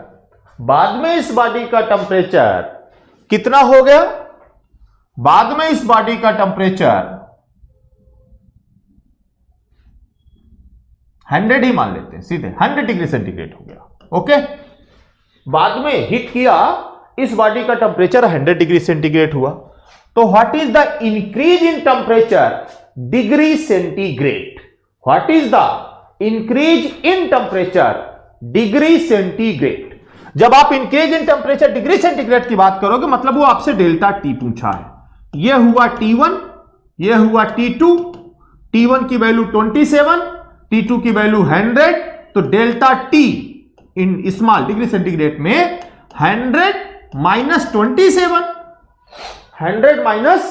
A: कितना हो गया, बाद में इस बॉडी का टेम्परेचर 100 ही मान लेते हैं, सीधे 100 डिग्री सेंटीग्रेड हो गया। ओके, बाद में हिट किया, इस बॉडी का टेम्परेचर 100 डिग्री सेंटीग्रेड हुआ, तो what is the increase in temperature degree centigrade, what is the increase in temperature degree centigrade. जब आप increase in temperature degree centigrade की बात करोगे, मतलब वो आपसे डेल्टा टी पूछा है। यह हुआ T1, यह हुआ T2, T1 की वैल्यू 27, T2 की वैल्यू 100, तो delta T in small degree centigrade में 100 minus 27, 100 minus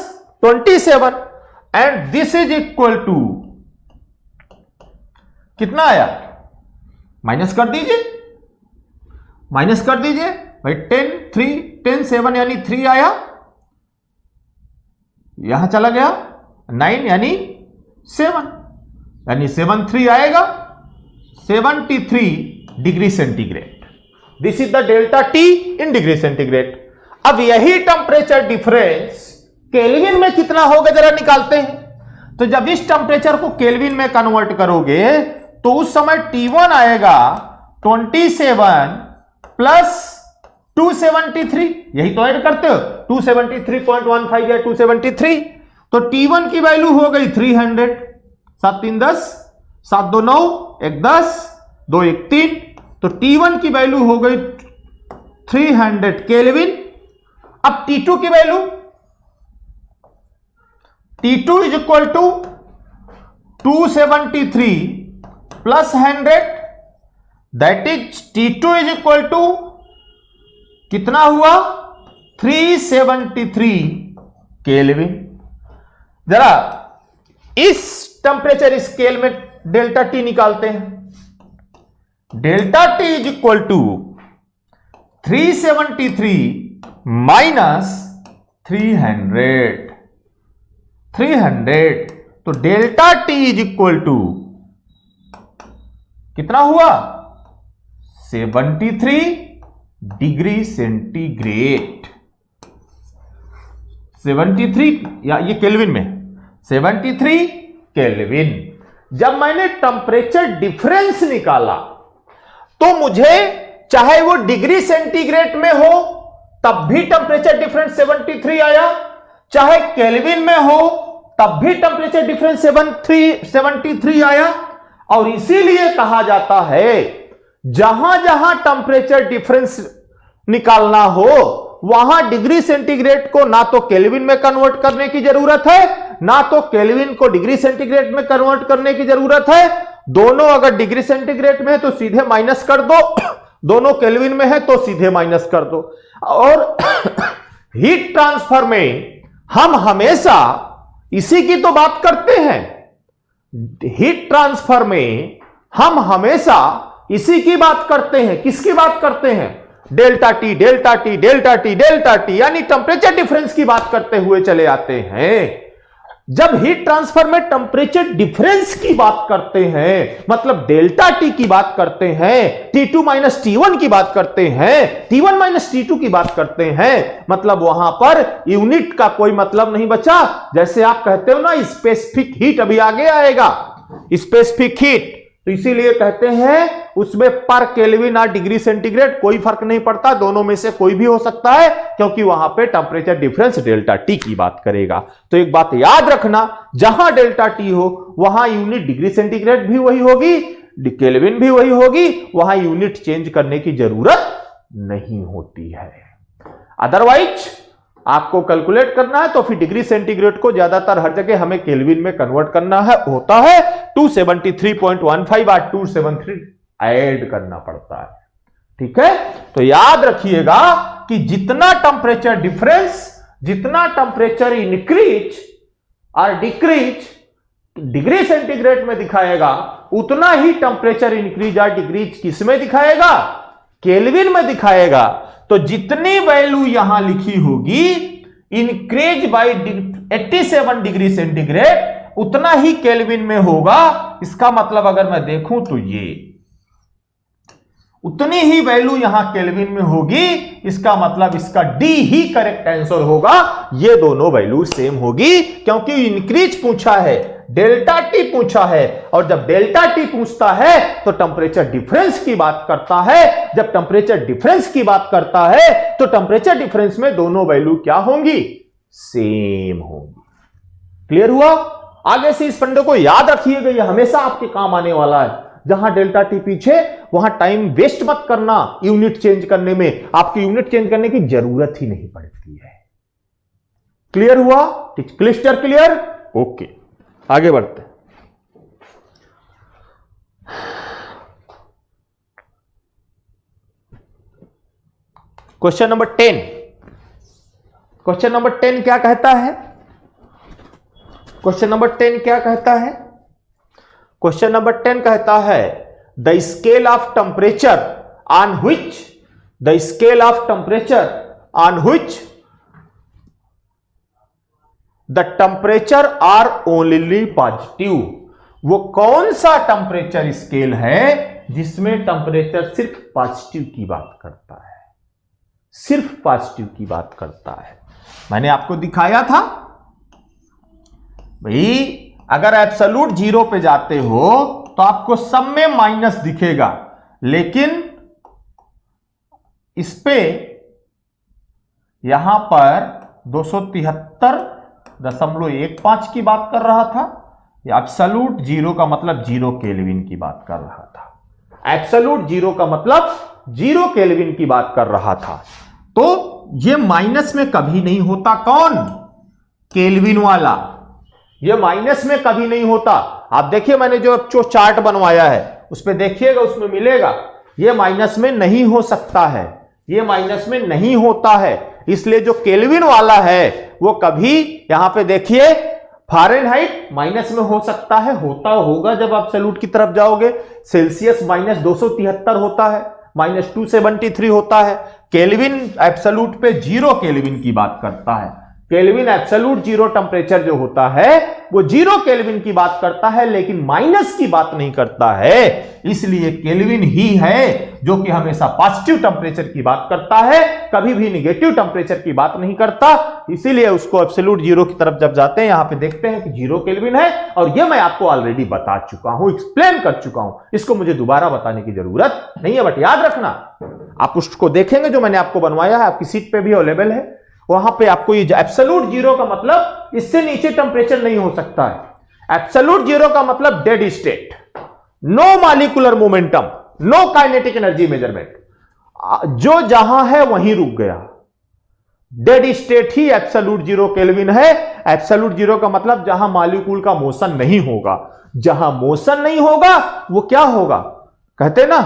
A: 27, and this is equal to कितना आया, माइनस कर दीजिए भाई, 10 7 यानी 3 आया, यहां चला गया 9 यानी 7, यानी 73 आएगा, 73 degree centigrade. This is the delta T in degree centigrade. अब यही टेम्परेचर डिफरेंस केल्विन में कितना होगा जरा निकालते हैं। तो जब इस टेम्परेचर को केल्विन में कन्वर्ट करोगे तो उस समय T1 आएगा 27 प्लस 273, यही तो ऐड करते हो, 273.15 या 273, तो T1 की वैल्यू हो गई 300, 7 3 10, 7 2 9, 1 10, 2 1 3, तो T1 की वैल्यू हो गई 300 केल्विन। अब T2 की value, T2 is equal to 273 plus 100, that is T2 is equal to कितना हुआ, 373 केल्विन। जरा इस टेम्परेचर स्केल में डेल्टा टी निकालते हैं। Delta T is equal to 373 minus 300, तो delta T is equal to कितना हुआ, 73 डिग्री सेंटीग्रेड। 73 या ये केल्विन में 73 केल्विन, जब मैंने टेम्परेचर डिफरेंस निकाला तो मुझे चाहे वो डिग्री सेंटीग्रेड में हो तब भी टेम्परेचर डिफरेंस 73 आया, चाहे केल्विन में हो तब भी टेम्परेचर डिफरेंस 73 आया। और इसीलिए कहा जाता है जहां जहां टेम्परेचर डिफरेंस निकालना हो वहां डिग्री सेंटीग्रेड को ना तो केल्विन में कन्वर्ट करने की जरूरत है, ना तो केल्विन को डिग्री सेंटीग्रेड में कन्वर्ट करने की जरूरत है। दोनों अगर डिग्री सेंटीग्रेड में है तो सीधे माइनस कर दो, दोनों केल्विन में है तो सीधे माइनस कर दो। और हीट ट्रांसफर में हम हमेशा इसी की तो बात करते हैं, हीट ट्रांसफर में हम हमेशा इसी की बात करते हैं। किसकी बात करते हैं? Delta T delta T delta T delta T, यानी टेम्परेचर डिफरेंस की बात करते हुए चले आते हैं। जब हीट ट्रांसफर में टेम्परेचर डिफरेंस की बात करते हैं, मतलब डेल्टा टी की बात करते हैं, T2 माइनस T1 की बात करते हैं, T1 माइनस T2 की बात करते हैं, मतलब वहां पर यूनिट का कोई मतलब नहीं बचा। जैसे आप कहते हो ना स्पेसिफिक हीट, अभी आगे आएगा स्पेसिफिक हीट, तो इसीलिए कहते हैं उसमें पर केल्विन और डिग्री सेंटीग्रेड कोई फर्क नहीं पड़ता, दोनों में से कोई भी हो सकता है, क्योंकि वहां पे टेम्परेचर डिफरेंस डेल्टा टी की बात करेगा। तो एक बात याद रखना, जहां डेल्टा टी हो वहां यूनिट डिग्री सेंटीग्रेड भी वही होगी, केल्विन भी वही होगी, वहां यूनिट चेंज करने की जरूरत नहीं होती है। अदरवाइज आपको कैलकुलेट करना है तो फिर डिग्री सेंटीग्रेड को ज्यादातर हर जगह हमें केल्विन में कन्वर्ट करना है, होता है 273.15 और 273 ऐड करना पड़ता है। ठीक है, तो याद रखिएगा कि जितना टेम्परेचर डिफरेंस, जितना टेम्परेचर इंक्रीज और डिक्रीज डिग्री सेंटीग्रेड में दिखाएगा, उतना ही टेम्परेचर इंक्रीज और डिक्रीज किस में दिखाएगा? केल्विन में दिखाएगा। तो जितनी वैल्यू यहां लिखी होगी इंक्रीज बाय 87 डिग्री सेंटीग्रेड, उतना ही केल्विन में होगा। इसका मतलब अगर मैं देखूं तो ये उतनी ही वैल्यू यहां केल्विन में होगी, इसका मतलब इसका डी ही करेक्ट आंसर होगा। ये दोनों वैल्यू सेम होगी, क्योंकि इंक्रीज पूछा है, डेल्टा टी पूछा है, और जब डेल्टा टी पूछता है तो टेम्परेचर डिफरेंस की बात करता है। जब टेम्परेचर डिफरेंस की बात करता है तो टेम्परेचर डिफरेंस में दोनों वैल्यू क्या होंगी? सेम होंगी। क्लियर हुआ? आगे से इस फंडे को याद रखिएगा, यह हमेशा आपके काम आने वाला है। जहां डेल्टा टी पीछे वहां टाइम वेस्ट मत करना यूनिट चेंज करने में, आपकी यूनिट चेंज करने की जरूरत ही नहीं पड़ती है। क्लियर हुआ? Clyster clear? ओके, आगे बढ़ते हैं। Question number 10। क्वेश्चन नंबर 10 क्या कहता है? क्वेश्चन नंबर 10 क्या कहता है? क्वेश्चन नंबर 10 कहता है the scale of temperature on which, the scale of temperature on which the temperature are only positive. वो कौन सा टेम्परेचर स्केल है जिसमें टेम्परेचर सिर्फ पॉजिटिव की बात करता है, सिर्फ पॉजिटिव की बात करता है। मैंने आपको दिखाया था भाई, अगर एब्सोल्यूट जीरो पे जाते हो तो आपको सब में माइनस दिखेगा, लेकिन इस पे यहां पर 273.15 की बात कर रहा था। एब्सोल्यूट जीरो का मतलब 0 केल्विन की बात कर रहा था। एब्सोल्यूट जीरो का मतलब 0 केल्विन की बात कर रहा था। तो ये माइनस में कभी नहीं होता। कौन? केल्विन वाला। ये माइनस में कभी नहीं होता। आप देखिए मैंने जो चार्ट बनवाया है उस पर देखिएगा, उसमें मिलेगा। ये माइनस में नहीं हो सकता है, ये माइनस में नहीं होता है। इसलिए जो केल्विन वाला है वो कभी, यहां पे देखिए फ़ारेनहाइट माइनस में हो सकता है, होता होगा जब आप एब्सोल्यूट की तरफ जाओगे। सेल्सियस -273 होता है, -273 होता है। केल्विन एब्सोल्यूट पे 0 केल्विन की बात करता है। केल्विन एब्सोल्यूट जीरो टेम्परेचर जो होता है वो 0 केल्विन की बात करता है, लेकिन माइनस की बात नहीं करता है। इसलिए केल्विन ही है जो कि हमेशा पॉजिटिव टेम्परेचर की बात करता है, कभी भी निगेटिव टेम्परेचर की बात नहीं करता। इसीलिए उसको एब्सोल्यूट जीरो की तरफ जब जाते हैं, यहां पे देखते हैं कि 0 केल्विन है, और यह मैं आपको ऑलरेडी बता चुका हूं, एक्सप्लेन कर चुका हूं, इसको मुझे दोबारा बताने की जरूरत नहीं है। बट याद रखना, आप उसको देखेंगे जो मैंने आपको बनवाया है, आपकी सीट पे भी अवेलेबल है, वहां पे आपको ये एब्सोल्यूट जीरो का मतलब इससे नीचे टेम्परेचर नहीं हो सकता है। एब्सोल्यूट जीरो का मतलब dead state, no molecular momentum, no kinetic energy measurement, जो जहां है वहीं रुक गया। डेड स्टेट ही एब्सोल्यूट जीरो केल्विन है। एब्सोल्यूट जीरो का मतलब जहां मॉलिक्यूल का मोशन नहीं होगा। जहां मोशन नहीं होगा वो क्या होगा, कहते ना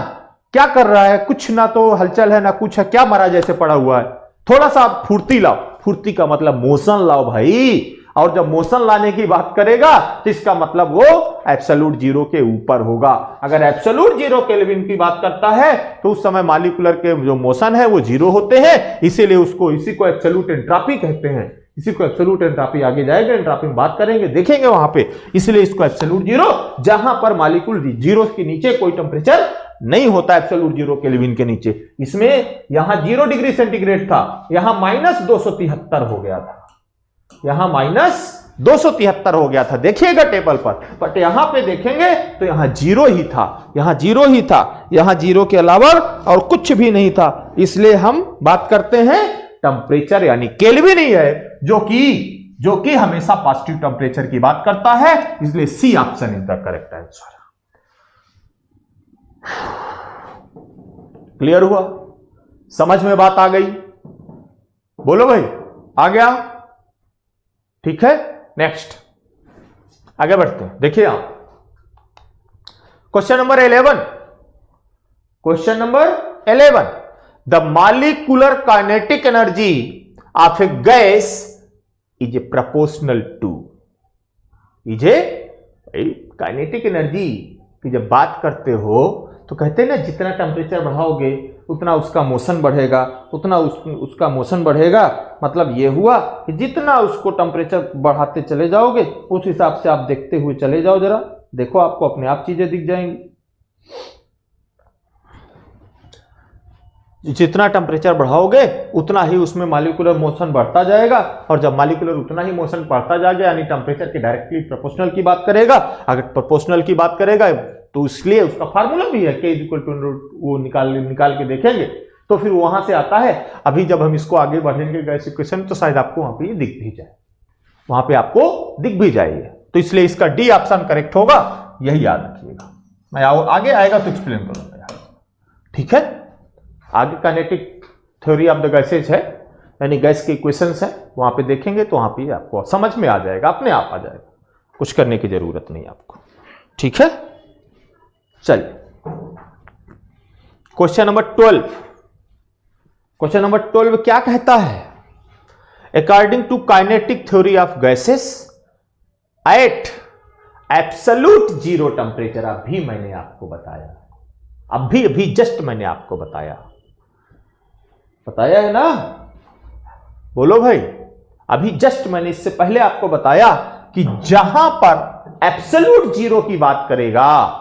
A: क्या कर रहा है, कुछ ना तो हलचल है ना कुछ है, क्या मरा जैसे पड़ा हुआ है। थोड़ा सा आप फुर्ती लाओ, फुर्ती का मतलब मोशन लाओ भाई। और जब मोशन लाने की बात करेगा तो इसका मतलब वो एब्सोल्यूट जीरो के ऊपर होगा। अगर एब्सोल्यूट जीरो केल्विन की बात करता है तो उस समय मॉलिक्यूलर के जो मोशन है वो जीरो होते हैं, इसीलिए इसी को एब्सोल्यूट एंट्रोपी कहते हैं। इसी को एब्सोल्यूट एंट्रोपी, आगे जाएगा एंट्रोपी में बात करेंगे, देखेंगे वहां पे। इसलिए इसको एब्सोल्यूट जीरो, जहां पर मॉलिक्यूल जीरो के नीचे कोई टेम्परेचर नहीं होता, एब्सोल्यूट जीरो केल्विन के नीचे। इसमें यहां 0 डिग्री सेंटीग्रेड था, यहां -273 हो गया था, यहां -273 हो गया था, देखिएगा टेबल पर। बट यहां पे देखेंगे तो यहां 0 ही था, यहां 0 ही था, यहां 0 के अलावा और कुछ भी नहीं था। इसलिए हम बात करते हैं टेम्परेचर यानी केल्विन ही है जो कि हमेशा पॉजिटिव टेम्परेचर की बात करता है। इसलिए C option is the correct answer. Clear हुआ, समझ में बात आ गई? बोलो भाई, आ गया? ठीक है, नेक्स्ट आगे बढ़ते हैं। देखिए आप question number 11, question number 11, the molecular kinetic energy of a gas is a proportional to, is a kinetic energy की जब बात करते हो तो कहते हैं ना जितना टेम्परेचर बढ़ाओगे उतना उसका मोशन बढ़ेगा, उतना उसका मोशन बढ़ेगा। मतलब ये हुआ कि जितना उसको टेम्परेचर बढ़ाते चले जाओगे उस हिसाब से आप देखते हुए चले जाओ, जरा देखो आपको अपने आप चीजें दिख जाएंगी। जितना टेम्परेचर बढ़ाओगे उतना ही उसमें मॉलिक्यूलर मोशन बढ़ता जाएगा, और जब मॉलिक्यूलर उतना ही मोशन बढ़ता जाएगा यानी टेम्परेचर के डायरेक्टली प्रोपोर्शनल की बात करेगा। अगर प्रोपोर्शनल की बात करेगा तो इसलिए उसका फार्मूला भी है K = वो निकाल के देखेंगे तो फिर वहां से आता है। अभी जब हम इसको आगे बढ़ेंगे गैस इक्वेशन तो शायद आपको वहां पे दिख भी जाए, वहां पे आपको दिख भी जाएगी। तो इसलिए इसका डी ऑप्शन करेक्ट होगा, यही याद रखिएगा। मैं आगे आएगा तो एक्सप्लेन करूंगा, ठीक है। आगे kinetic theory of the gases है, यानी गैस के इक्वेशंस है, वहां पे देखेंगे तो वहां पे आपको समझ में आ जाएगा, अपने आप आ जाएगा, कुछ करने की जरूरत नहीं आपको, ठीक है। चलिए क्वेश्चन नंबर 12, क्वेश्चन नंबर 12 क्या कहता है, according to kinetic theory of gases at absolute zero temperature, अभी मैंने आपको बताया, अभी जस्ट मैंने आपको बताया है ना, बोलो भाई। अभी जस्ट मैंने इससे पहले आपको बताया कि जहां पर एब्सोल्यूट जीरो की बात करेगा,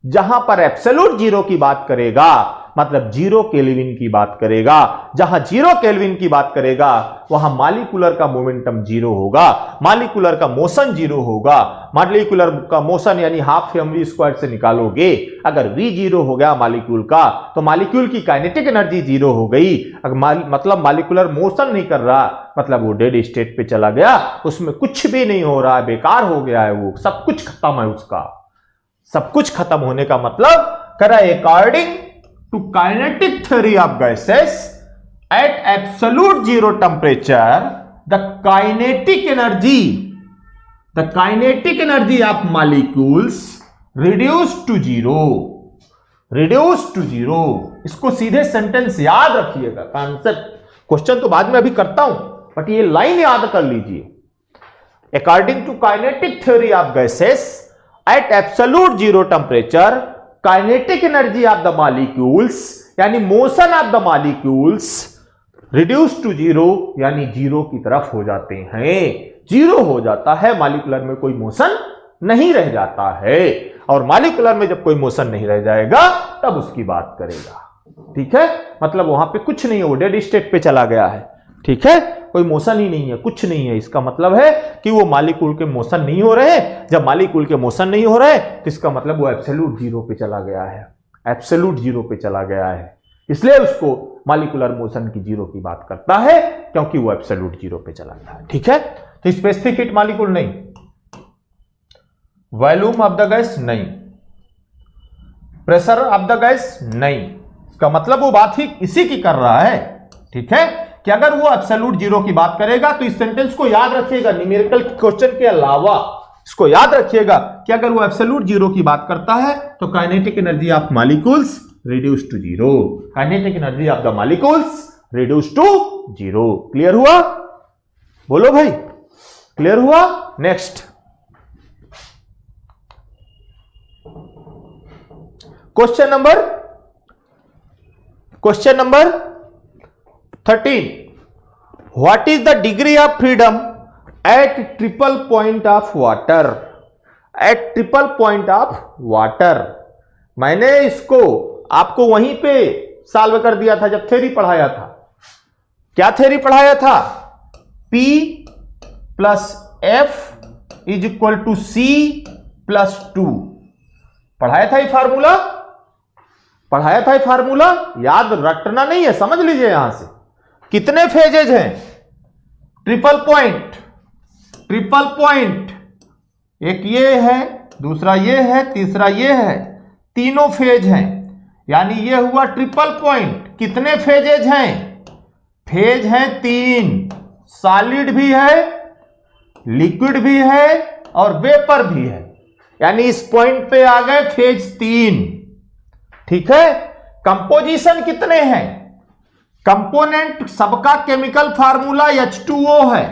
A: जहां पर एब्सोल्यूट जीरो की बात करेगा मतलब 0 केल्विन की बात करेगा, जहां 0 केल्विन की बात करेगा वहां मॉलिक्यूलर का मोमेंटम 0 होगा, मॉलिक्यूलर का मोशन 0 होगा। मॉलिक्यूलर का मोशन यानी हाफ mv स्क्वायर से निकालोगे, अगर v 0 हो गया मॉलिक्यूल का तो मॉलिक्यूल की काइनेटिक एनर्जी 0 हो गई। अगर मतलब मॉलिक्यूलर मोशन नहीं कर रहा मतलब वो डेड स्टेट पे चला गया, उसमें कुछ भी नहीं हो रहा है, बेकार हो गया है, वो सब कुछ खत्म है, उसका सब कुछ खत्म होने का मतलब करा according to kinetic theory of gases at absolute zero temperature the kinetic energy of molecules reduced to zero। इसको सीधे सेंटेंस याद रखिएगा, कॉन्सेप्ट क्वेश्चन तो बाद में अभी करता हूं बट ये लाइन याद कर लीजिए। According to kinetic theory of gases at absolute zero temperature kinetic energy of the molecules यानी motion of the molecules reduce to zero यानी जीरो की तरफ हो जाते हैं। जीरो हो जाता है, मॉलिक्यूलर में कोई मोशन नहीं रह जाता है। और मॉलिक्यूलर में जब कोई मोशन नहीं रह जाएगा तब उसकी बात करेगा। ठीक है, मतलब वहां पे कुछ नहीं है, वो डेड स्टेट पे चला गया है। ठीक है, कोई मोशन ही नहीं है, कुछ नहीं है। इसका मतलब है कि वो मॉलिक्यूल के मोशन नहीं हो रहे। जब मॉलिक्यूल के मोशन नहीं हो रहे तो इसका मतलब वो एब्सोल्यूट जीरो पे चला गया है, एब्सोल्यूट जीरो पे चला गया है। इसलिए उसको मॉलिक्यूलर मोशन की जीरो की बात करता है, क्योंकि वो एब्सोल्यूट जीरो पे चला गया है। ठीक है, तो स्पेसिफिक हीट मॉलिक्यूल नहीं, वॉल्यूम ऑफ द गैस नहीं, प्रेशर ऑफ द गैस नहीं। इसका मतलब वो बात ही इसी की कर रहा है। ठीक है, कि अगर वो एब्सोल्यूट जीरो की बात करेगा तो इस सेंटेंस को याद रखिएगा, न्यूमेरिकल क्वेश्चन के अलावा इसको याद रखिएगा कि अगर वो एब्सोल्यूट जीरो की बात करता है तो kinetic energy of molecules reduce to zero, kinetic energy of the molecules reduce to zero. Clear हुआ? बोलो भाई, क्लियर हुआ? Next question number 13, what is the degree of freedom at triple point of water? At triple point of water, मैंने इसको आपको वहीं पे सॉल्व कर दिया था जब थ्योरी पढ़ाया था। क्या थ्योरी पढ़ाया था? P plus F is equal to C plus 2। पढ़ाया था ये फार्मूला, पढ़ाया था ये फार्मूला, याद रटना नहीं है, समझ लीजिए। यहां से कितने फेजेज हैं? ट्रिपल पॉइंट, ट्रिपल पॉइंट, एक ये है, दूसरा ये है, तीसरा ये है, तीनों फेज हैं, यानी ये हुआ ट्रिपल पॉइंट। कितने फेजेज हैं? फेज हैं 3, सॉलिड भी है, लिक्विड भी है और वेपर भी है, यानी इस पॉइंट पे आ गए फेज 3। ठीक है, कंपोजिशन कितने हैं? कंपोनेंट सबका केमिकल फार्मूला H2O है,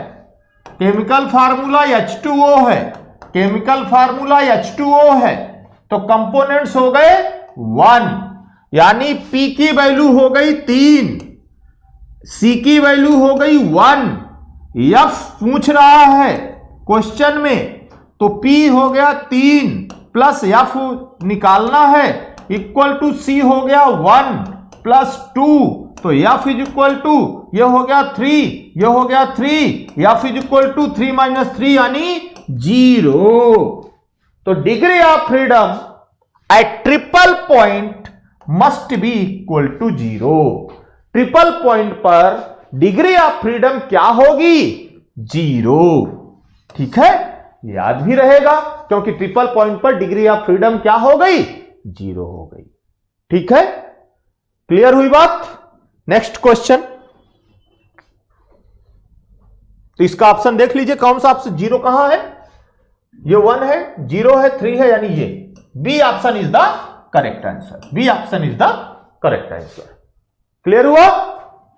A: केमिकल फार्मूला H2O है, केमिकल फार्मूला H2O है। तो कंपोनेंट्स हो गए 1, यानी P की वैल्यू हो गई 3, C की वैल्यू हो गई 1। F पूछ रहा है क्वेश्चन में, तो P हो गया 3 प्लस F निकालना है, इक्वल टू C हो गया 1 प्लस 2, तो F इज इक्वल टू ये हो गया 3, ये हो गया 3, F is equal to 3 minus 3 यानी 0। तो degree of freedom at triple point must be equal to 0। Triple point पर डिग्री ऑफ फ्रीडम क्या होगी? 0। ठीक है, याद भी रहेगा, क्योंकि ट्रिपल पॉइंट पर डिग्री ऑफ फ्रीडम क्या हो गई? 0 हो गई। ठीक है, क्लियर हुई बात? नेक्स्ट क्वेश्चन, तो इसका ऑप्शन देख लीजिए, कौन सा ऑप्शन 0 कहां है? ये 1 है, 0 है, 3 है, यानी ये B option is the correct answer. B option is the correct answer. Clear हुआ?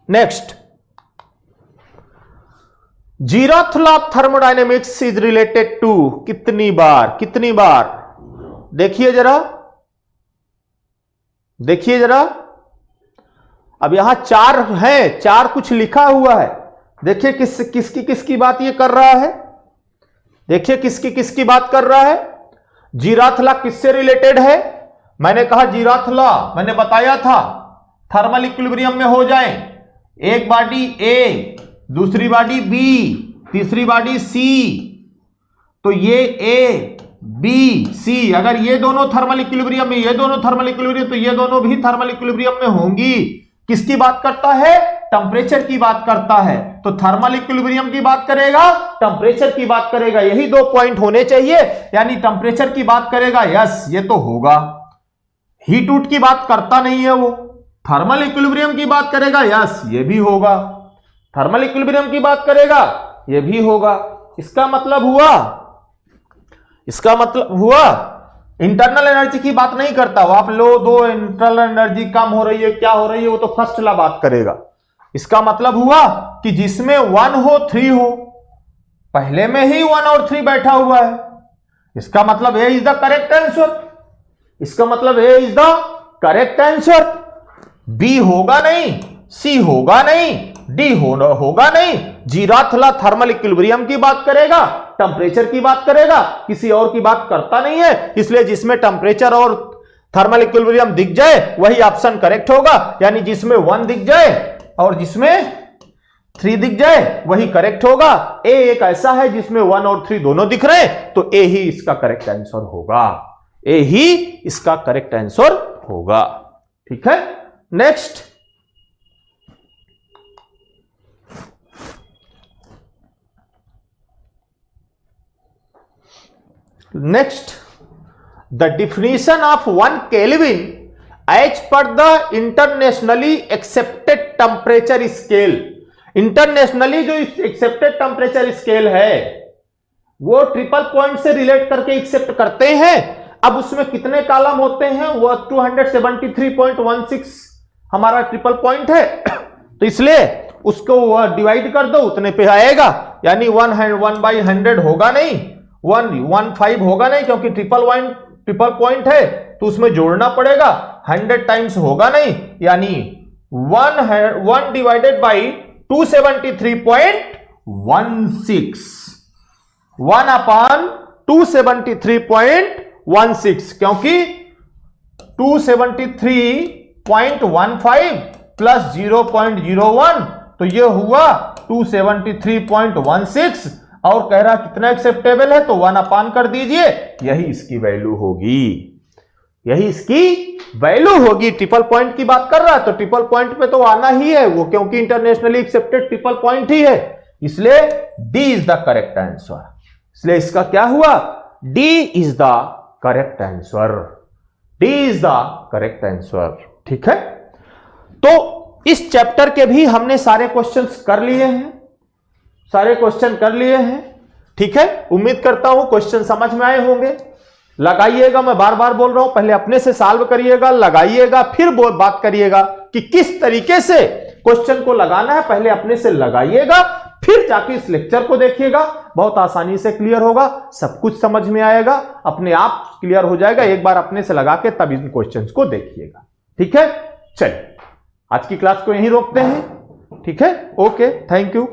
A: Next, zeroth law of thermodynamics is related to, कितनी बार, कितनी बार? देखिए जरा, देखिए जरा, अब यहां 4 है, 4 कुछ लिखा हुआ है। देखिए किसकी किसकी बात ये कर रहा है, देखिए किसकी किसकी बात कर रहा है। जीरोथ लॉ किससे रिलेटेड है? मैंने कहा जीरोथ लॉ, मैंने बताया था थर्मल इक्विलिब्रियम में हो जाए, एक बॉडी ए, दूसरी बॉडी बी, तीसरी बॉडी सी, तो ये ए बी सी, अगर ये दोनों थर्मल इक्विलिब्रियम में, ये दोनों थर्मल इक्विलिब्रियम, तो ये दोनों भी थर्मल इक्विलिब्रियम में होंगी। किसकी बात करता है? टेम्परेचर की बात करता है। तो थर्मल इक्विलिब्रियम की बात करेगा, टेम्परेचर की बात करेगा, यही 2 पॉइंट होने चाहिए, यानी टेम्परेचर की बात करेगा, यस ये तो होगा। हीट उट की बात करता नहीं है वो, थर्मल इक्विलिब्रियम की बात करेगा, यस ये भी होगा। थर्मल इक्विलिब्रियम की बात करेगा, ये भी होगा। इसका मतलब हुआ, इसका मतलब हुआ इंटरनल एनर्जी की बात नहीं करता वो। आप लो 2 इंटरनल एनर्जी कम हो रही है, क्या हो रही है, वो तो फर्स्ट ला बात करेगा। इसका मतलब हुआ कि जिसमें 1 हो 3 हो, पहले में ही 1 और 3 बैठा हुआ है। इसका मतलब A is the correct answer, इसका मतलब A is the correct answer. B होगा नहीं, सी होगा नहीं, डी होगा नहीं। जीराथला थर्मल इक्विलिब्रियम की बात करेगा, टेम्परेचर की बात करेगा, किसी और की बात करता नहीं है। इसलिए जिसमें टेम्परेचर और थर्मल इक्विलिब्रियम दिख जाए वही ऑप्शन करेक्ट होगा, यानी जिसमें 1 दिख जाए और जिसमें 3 दिख जाए वही करेक्ट होगा। ए एक ऐसा है जिसमें 1 और 3 दोनों दिख रहे हैं, तो ए ही इसका करेक्ट आंसर होगा। ए ही इसका करेक्ट आंसर होगा। ठीक है, next. Next, the definition of 1 Kelvin as per the internationally accepted temperature scale. Internationally जो एक्सेप्टेड टेम्परेचर स्केल है वो ट्रिपल पॉइंट से रिलेट करके एक्सेप्ट करते हैं। अब उसमें कितने कॉलम होते हैं? वो 273.16 हमारा ट्रिपल पॉइंट है, तो इसलिए उसको डिवाइड कर दो, उतने पे आएगा। यानी 1/100 होगा नहीं, 115 होगा नहीं, क्योंकि ट्रिपल पॉइंट है तो उसमें जोड़ना पड़ेगा। 100 टाइम्स होगा नहीं, यानी 1 डिवाइडेड बाई 273.16, 1/273.16, क्योंकि 273.15 प्लस 0.01 तो ये हुआ 273.16, और कह रहा कितना एक्सेप्टेबल है, तो 1 कर दीजिए, यही इसकी वैल्यू होगी, यही इसकी वैल्यू होगी। ट्रिपल पॉइंट की बात कर रहा है तो ट्रिपल पॉइंट पे तो आना ही है वो, क्योंकि इंटरनेशनली एक्सेप्टेड ट्रिपल पॉइंट ही है, इसलिए D is the correct answer. इसलिए इसका क्या हुआ? D is the correct answer, D is the correct answer. ठीक है, तो इस चैप्टर के भी हमने सारे क्वेश्चंस कर लिए हैं, सारे क्वेश्चन कर लिए हैं। ठीक है, उम्मीद करता हूं क्वेश्चन समझ में आए होंगे। लगाइएगा, मैं बार बार बोल रहा हूं, पहले अपने से सॉल्व करिएगा, लगाइएगा, फिर बात करिएगा कि किस तरीके से क्वेश्चन को लगाना है। पहले अपने से लगाइएगा, फिर जाके इस लेक्चर को देखिएगा, बहुत आसानी से क्लियर होगा, सब कुछ समझ में आएगा, अपने आप क्लियर हो जाएगा। एक बार अपने से लगा के तब इन क्वेश्चंस को देखिएगा। ठीक है, चलिए आज की क्लास को यहीं रोकते हैं। ठीक है, ओके, थैंक यू।